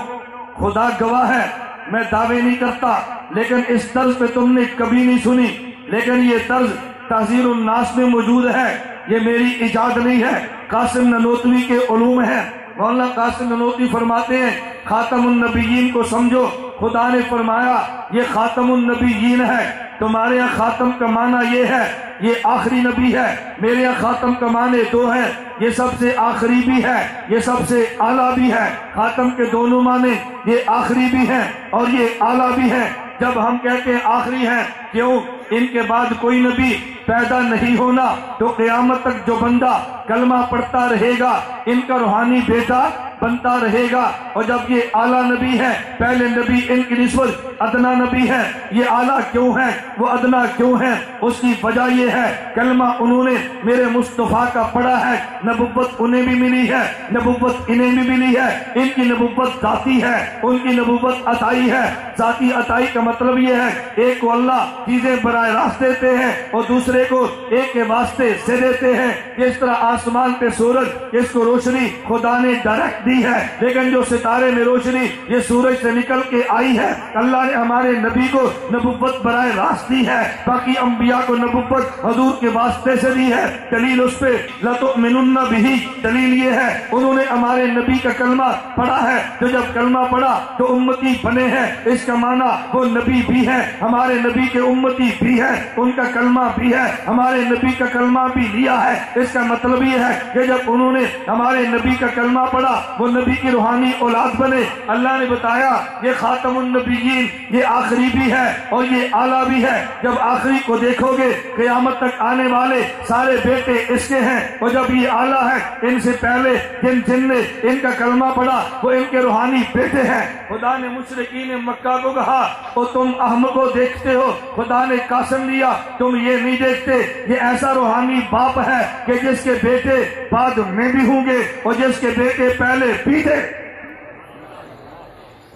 خدا گواہ ہے میں دعوے نہیں کرتا، لیکن اس طرز پہ تم نے کبھی نہیں سنی، لیکن یہ طرز تحذیر الناس میں موجود ہے، یہ میری ایجاد نہیں ہے، قاسم ننوتوی کے علوم ہے۔ مولانا قاسم ننوتوی فرماتے ہیں خاتم النبیین کو سمجھو، خدا نے فرمایا یہ خاتم النبیین ہے۔ تمہارے یہاں خاتم کا معنی یہ ہے یہ آخری نبی ہے، میرے یہاں خاتم کا معنی 2 ہے، یہ سب سے آخری بھی ہے، یہ سب سے اعلیٰ بھی ہے۔ خاتم کے دونوں معنی، یہ آخری بھی ہے اور یہ اعلیٰ بھی ہے۔ جب ہم کہتے ہیں آخری ہیں، کیوں؟ ان کے بعد کوئی نبی پیدا نہیں ہونا، تو قیامت تک جو بندہ کلمہ پڑھتا رہے گا ان کا روحانی بیٹا بنتا رہے گا۔ اور جب یہ اعلیٰ نبی ہے، پہلے نبی ان کی نسبت ادنا نبی ہے، یہ اعلیٰ کیوں ہے، وہ ادنا کیوں ہے؟ اس کی وجہ یہ ہے کلمہ انہوں نے میرے مصطفیٰ کا پڑھا ہے، نبوت انہیں بھی ملی ہے، نبوت انہیں بھی ملی ہے۔ ان کی نبوت ذاتی ہے، ان کی نبوت عطائی ہے۔ ذاتی عطائی کا مطلب یہ ہے ایک کو اللہ چیزیں براہ راست دیتے ہیں اور دوسرے کو ایک کے واسطے سے دیتے ہیں۔ جس طرح آسمان پہ سورج، اس کو روشنی خدا نے ڈائریکٹ دی ہے، لیکن جو ستارے میں روشنی یہ سورج سے نکل کے آئی ہے، اللہ نے ہمارے نبی کو نبوت براہ راست دی ہے۔ باقی انبیاء کو نبوت حضور کے واسطے سے دی ہے۔ دلیل اس پہ لَتُؤْمِنُنَّ بِهِ، دلیل یہ ہے انہوں نے ہمارے نبی کا کلمہ پڑھا ہے، جو جب کلمہ پڑھا تو امتی بنے ہیں۔ اس کا معنی وہ نبی بھی ہے، ہمارے نبی کے امتی بھی ہے، ان کا کلمہ بھی ہے، ہمارے نبی کا کلمہ بھی لیا ہے۔ اس کا مطلب یہ ہے کہ جب انہوں نے ہمارے نبی کا کلمہ پڑھا وہ نبی کی روحانی اولاد بنے۔ اللہ نے بتایا یہ خاتم النبیین، یہ آخری بھی ہے اور یہ اعلیٰ بھی ہے۔ جب آخری کو دیکھو گے قیامت تک آنے والے سارے بیٹے اس کے ہیں، اور جب یہ اعلیٰ ہے ان سے پہلے جن نے ان کا کلمہ پڑھا وہ ان کے روحانی بیٹے ہیں۔ خدا نے مشرکین مکہ کو کہا اور تم احمق کو دیکھتے ہو، خدا نے قسم لیا تم یہ نہیں دیکھتے، یہ ایسا روحانی باپ ہے کہ جس کے بیٹے بعد میں بھی ہوں گے اور جس کے بیٹے پہلے بھی تھے،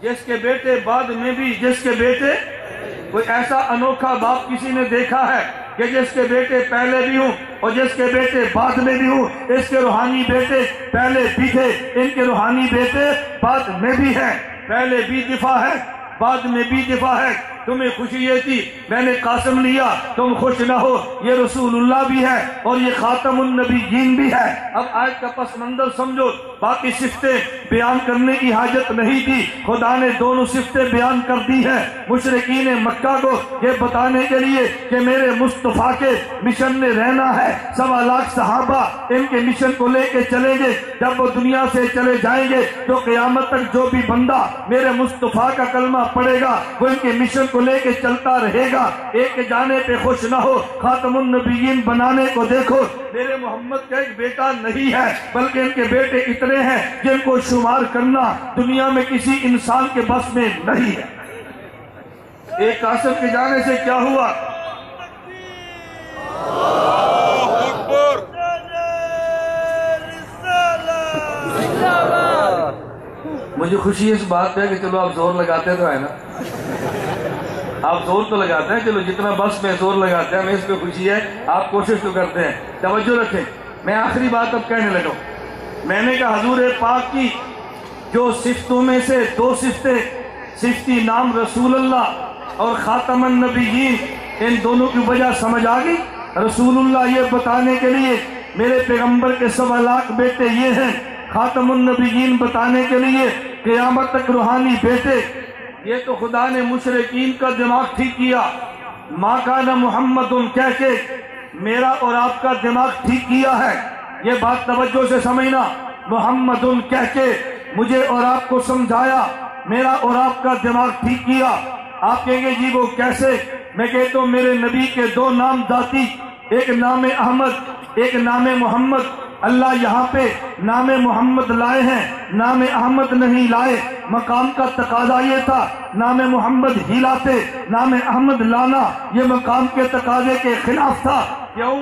جس کے بیٹے بعد میں بھی، جس کے بیٹے، کوئی ایسا انوکھا باپ کسی نے دیکھا ہے کہ جس کے بیٹے پہلے بھی ہوں اور جس کے بیٹے بعد میں بھی ہوں؟ اس کے روحانی بیٹے پہلے بھی تھے، ان کے روحانی بیٹے بعد میں بھی ہیں۔ پہلے بھی دفاع ہے، بعد میں بھی دفاع ہے۔ تمہیں خوشی یہ تھی میں نے قاسم لیا، تم خوش نہ ہو، یہ رسول اللہ بھی ہے اور یہ خاتم النبیین بھی ہے۔ اب آیت کا پس منظر سمجھو، باقی صفتیں بیان کرنے کی حاجت نہیں تھی، خدا نے دونوں صفتیں بیان کر دی ہیں مشرکین مکہ کو یہ بتانے کے لیے کہ میرے مصطفیٰ کے مشن میں رہنا ہے۔ 1.25 لاکھ صحابہ ان کے مشن کو لے کے چلیں گے، جب وہ دنیا سے چلے جائیں گے تو قیامت تک جو بھی بندہ میرے مصطفیٰ کا کلمہ پڑھے گا وہ ان کے مشن کو لے کے چلتا رہے گا۔ ایک جانے پہ خوش نہ ہو، خاتم النبیین بنانے کو دیکھو، میرے محمد کا ایک بیٹا نہیں ہے بلکہ ان کے بیٹے اتنے ہیں جن کو شمار کرنا دنیا میں کسی انسان کے بس میں نہیں ہے۔ ایک قاسم کے جانے سے کیا ہوا؟ مجھے خوشی اس بات پہ کہ چلو آپ زور لگاتے تو ہے نا، آپ زور تو لگاتے ہیں، چلو جتنا بس میں زور لگاتے ہیں ہمیں اس پہ خوشی ہے، آپ کوشش تو کرتے ہیں۔ توجہ رکھیں، میں آخری بات اب کہنے لگا ہوں۔ میں نے کہا حضور پاک کی جو صفتوں میں سے دو صفتیں، صفتی نام رسول اللہ اور خاتم النبیین، ان دونوں کی وجہ سمجھ آ گئی؟ رسول اللہ یہ بتانے کے لیے میرے پیغمبر کے 1.25 لاکھ بیٹے یہ ہیں، خاتم النبیین بتانے کے لیے قیامت تک روحانی بیٹے۔ یہ تو خدا نے مشرکین کا دماغ ٹھیک کیا، ما کان محمد کہہ کے میرا اور آپ کا دماغ ٹھیک کیا ہے۔ یہ بات توجہ سے سمجھنا، محمد کہہ کے مجھے اور آپ کو سمجھایا، میرا اور آپ کا دماغ ٹھیک کیا۔ آپ کہیں گے جی وہ کیسے؟ میں کہتا ہوں میرے نبی کے 2 نام ذاتی، ایک نام احمد ایک نام محمد۔ اللہ یہاں پہ نام محمد لائے ہیں، نام احمد نہیں لائے۔ مقام کا تقاضا یہ تھا نام محمد ہی لاتے، نام احمد لانا یہ مقام کے تقاضے کے خلاف تھا۔ کیوں؟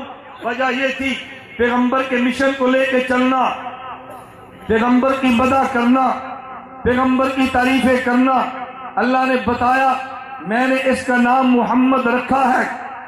وجہ یہ تھی پیغمبر کے مشن کو لے کے چلنا، پیغمبر کی مدح کرنا، پیغمبر کی تعریفیں کرنا۔ اللہ نے بتایا میں نے اس کا نام محمد رکھا ہے۔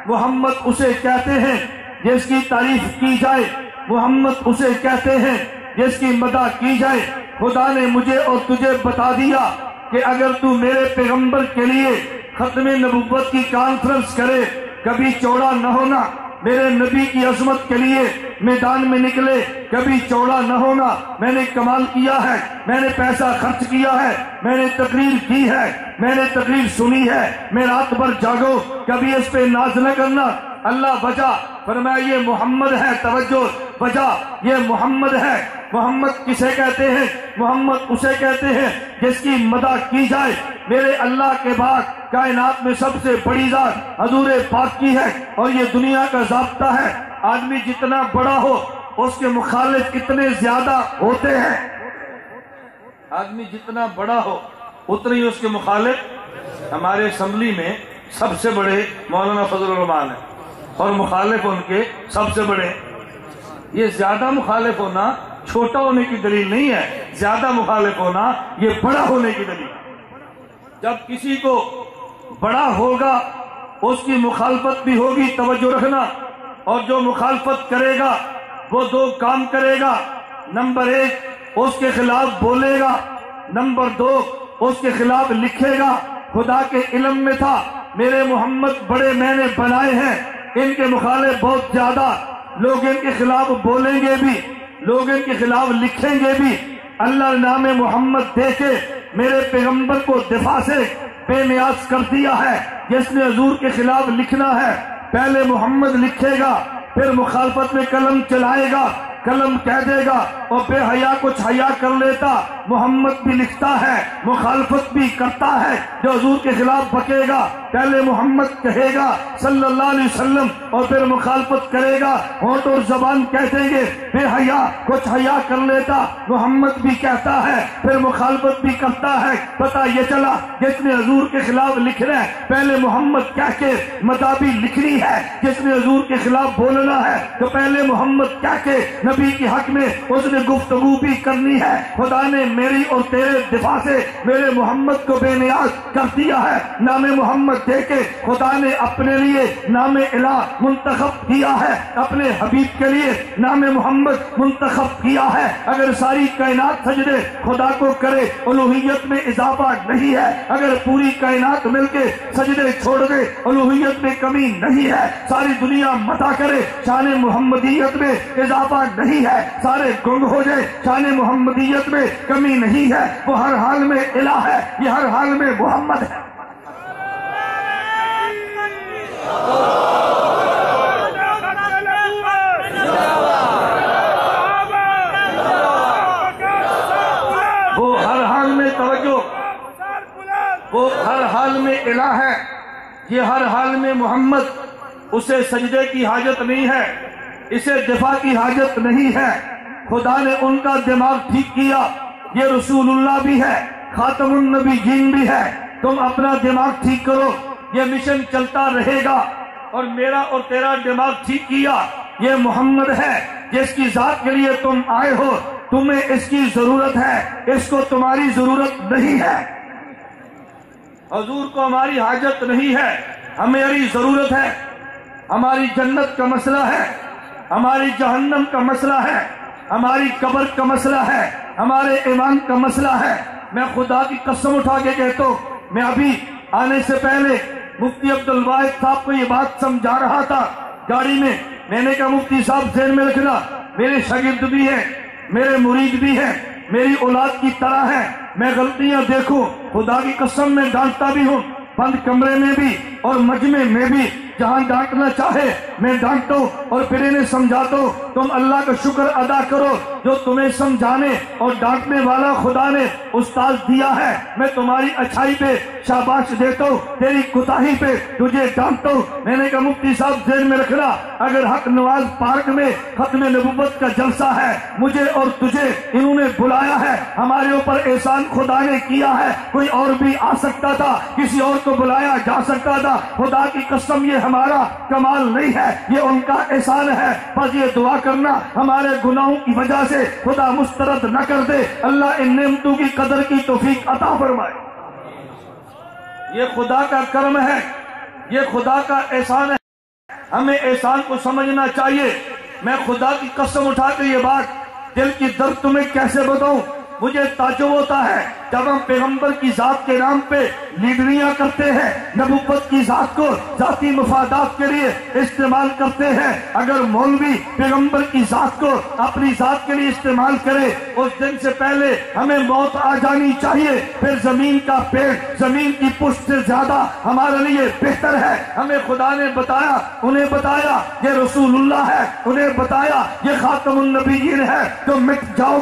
محمد اسے کہتے ہیں جس کی تعریف کی جائے، محمد اسے کہتے ہیں جس کی مدح کی جائے۔ خدا نے مجھے اور تجھے بتا دیا کہ اگر تو میرے پیغمبر کے لیے ختم نبوت کی کانفرنس کرے کبھی چوڑا نہ ہونا، میرے نبی کی عظمت کے لیے میدان میں نکلے کبھی چوڑا نہ ہونا۔ میں نے کمال کیا ہے، میں نے پیسہ خرچ کیا ہے، میں نے تقریر کی ہے، میں نے تقریر سنی ہے، میں رات بھر جاگو، کبھی اس پہ ناز نہ کرنا۔ اللہ وجہ فرمایا یہ محمد ہے، توجہ وجہ یہ محمد ہے۔ محمد کسے کہتے ہیں؟ محمد اسے کہتے ہیں جس کی مدح کی جائے۔ میرے اللہ کے بعد کائنات میں سب سے بڑی ذات حضور پاک کی ہے، اور یہ دنیا کا ضابطہ ہے آدمی جتنا بڑا ہو اس کے مخالف اتنے زیادہ ہوتے ہیں۔ آدمی جتنا بڑا ہو اتنے ہی اس کے مخالف۔ ہمارے اسمبلی میں سب سے بڑے مولانا فضل الرحمان ہیں اور مخالف ان کے سب سے بڑے۔ یہ زیادہ مخالف ہونا چھوٹا ہونے کی دلیل نہیں ہے، زیادہ مخالف ہونا یہ بڑا ہونے کی دلیل ہے۔ جب کسی کو بڑا ہوگا اس کی مخالفت بھی ہوگی، توجہ رکھنا، اور جو مخالفت کرے گا وہ 2 کام کرے گا۔ نمبر 1 اس کے خلاف بولے گا، نمبر 2 اس کے خلاف لکھے گا۔ خدا کے علم میں تھا میرے محمد بڑے میں نے بنائے ہیں، ان کے مخالف بہت زیادہ، لوگ ان کے خلاف بولیں گے بھی، لوگ ان کے خلاف لکھیں گے بھی۔ اللہ نام محمد دے کے میرے پیغمبر کو دفاع سے بے نیاز کر دیا ہے۔ جس نے حضور کے خلاف لکھنا ہے پہلے محمد لکھے گا، پھر مخالفت میں قلم چلائے گا، قلم کہہ دے گا، اور بے حیا کچھ حیا کر لیتا، محمد بھی لکھتا ہے مخالفت بھی کرتا ہے۔ جو حضور کے خلاف بکے گا پہلے محمد کہے گا صلی اللہ علیہ وسلم، اور پھر مخالفت کرے گا، ہونٹ اور زبان کہتے گے بے حیا کچھ حیا کر لیتا، محمد بھی کہتا ہے پھر مخالفت بھی کرتا ہے۔ پتہ یہ چلا جس نے حضور کے خلاف لکھنا ہے پہلے محمد کہہ کے مدح بھی لکھنی ہے، جس نے حضور کے خلاف بولنا ہے تو پہلے محمد کہہ کے نبی کے حق میں اس نے گفتگو بھی کرنی ہے۔ خدا نے میری اور تیرے دفاع سے میرے محمد کو بے نیاز کر دیا ہے۔ نام محمد دے کے خدا نے اپنے لیے نام الہ منتخب کیا ہے، اپنے حبیب کے لیے نام محمد منتخب کیا ہے۔ اگر ساری کائنات سجدے خدا کو کرے الوہیت میں اضافہ نہیں ہے، اگر پوری کائنات مل کے سجدے چھوڑ دے الوہیت میں کمی نہیں ہے، ساری دنیا مدح کرے شان محمدیت میں اضافہ نہیں ہے، سارے گنگ ہو جائے شان محمدیت میں کمی نہیں ہے۔ وہ ہر حال میں الہ ہے، یہ ہر حال میں محمد ہے۔ وہ ہر حال میں توجہ، وہ ہر حال میں الہ ہے، یہ ہر حال میں محمد۔ اسے سجدے کی حاجت نہیں ہے، اسے دفاع کی حاجت نہیں ہے۔ خدا نے ان کا دماغ ٹھیک کیا، یہ رسول اللہ بھی ہے، خاتم النبیین بھی ہے۔ تم اپنا دماغ ٹھیک کرو، یہ مشن چلتا رہے گا۔ اور میرا اور تیرا دماغ ٹھیک کیا، یہ محمد ہے جس کی ذات کے لیے تم آئے ہو، تمہیں اس کی ضرورت ہے، اس کو تمہاری ضرورت نہیں ہے۔ حضور کو ہماری حاجت نہیں ہے، ہماری ضرورت ہے۔ ہماری جنت کا مسئلہ ہے، ہماری جہنم کا مسئلہ ہے، ہماری قبر کا مسئلہ ہے، ہمارے ایمان کا مسئلہ ہے۔ میں خدا کی قسم اٹھا کے کہتا ہوں، میں ابھی آنے سے پہلے مفتی عبدالواحد صاحب کو یہ بات سمجھا رہا تھا گاڑی میں نے کہا مفتی صاحب ذہن میں رکھنا، میرے شاگرد بھی ہیں، میرے مرید بھی ہیں، میری اولاد کی طرح ہیں، میں غلطیاں دیکھوں خدا کی قسم میں ڈانٹتا بھی ہوں، بند کمرے میں بھی اور مجمع میں بھی، جہاں ڈانٹنا چاہے میں ڈانٹتا ہوں اور پھر انہیں سمجھاتا ہوں۔ تم اللہ کا شکر ادا کرو جو تمہیں سمجھانے اور ڈانٹنے والا خدا نے استاد دیا ہے۔ میں تمہاری اچھائی پہ شاباش دیتا ہوں، تیری کوتاہی پہ تجھے ڈانٹتا ہوں۔ میں نے کہا مفتی صاحب ذہن میں رکھنا، اگر حق نواز پارک میں ختم نبوت کا جلسہ ہے، مجھے اور تجھے انہوں نے بلایا ہے، ہمارے اوپر احسان خدا نے کیا ہے، کوئی اور بھی آ سکتا تھا، کسی اور کو بلایا جا سکتا تھا۔ خدا کی قسم یہ ہمارا کمال نہیں ہے، یہ ان کا احسان ہے۔ بس یہ دعا کرنا ہمارے گناہوں کی وجہ سے خدا مسترد نہ کر دے، اللہ ان نعمتوں کی قدر کی توفیق عطا فرمائے۔ یہ خدا کا کرم ہے، یہ خدا کا احسان ہے، ہمیں احسان کو سمجھنا چاہیے۔ میں خدا کی قسم اٹھا کے یہ بات دل کی درد تمہیں کیسے بتاؤں، مجھے تعجب ہوتا ہے جب ہم پیغمبر کی ذات کے نام پہ لیڈریاں کرتے ہیں، نبوت کی ذات کو ذاتی مفادات کے لیے استعمال کرتے ہیں۔ اگر مولوی پیغمبر کی ذات کو اپنی ذات کے لیے استعمال کرے، اس دن سے پہلے ہمیں موت آ جانی چاہیے، پھر زمین کا پیٹ زمین کی پشت سے زیادہ ہمارے لیے بہتر ہے۔ ہمیں خدا نے بتایا، انہیں بتایا یہ رسول اللہ ہے، انہیں بتایا یہ خاتم النبیین ہے، تو مٹ جاؤ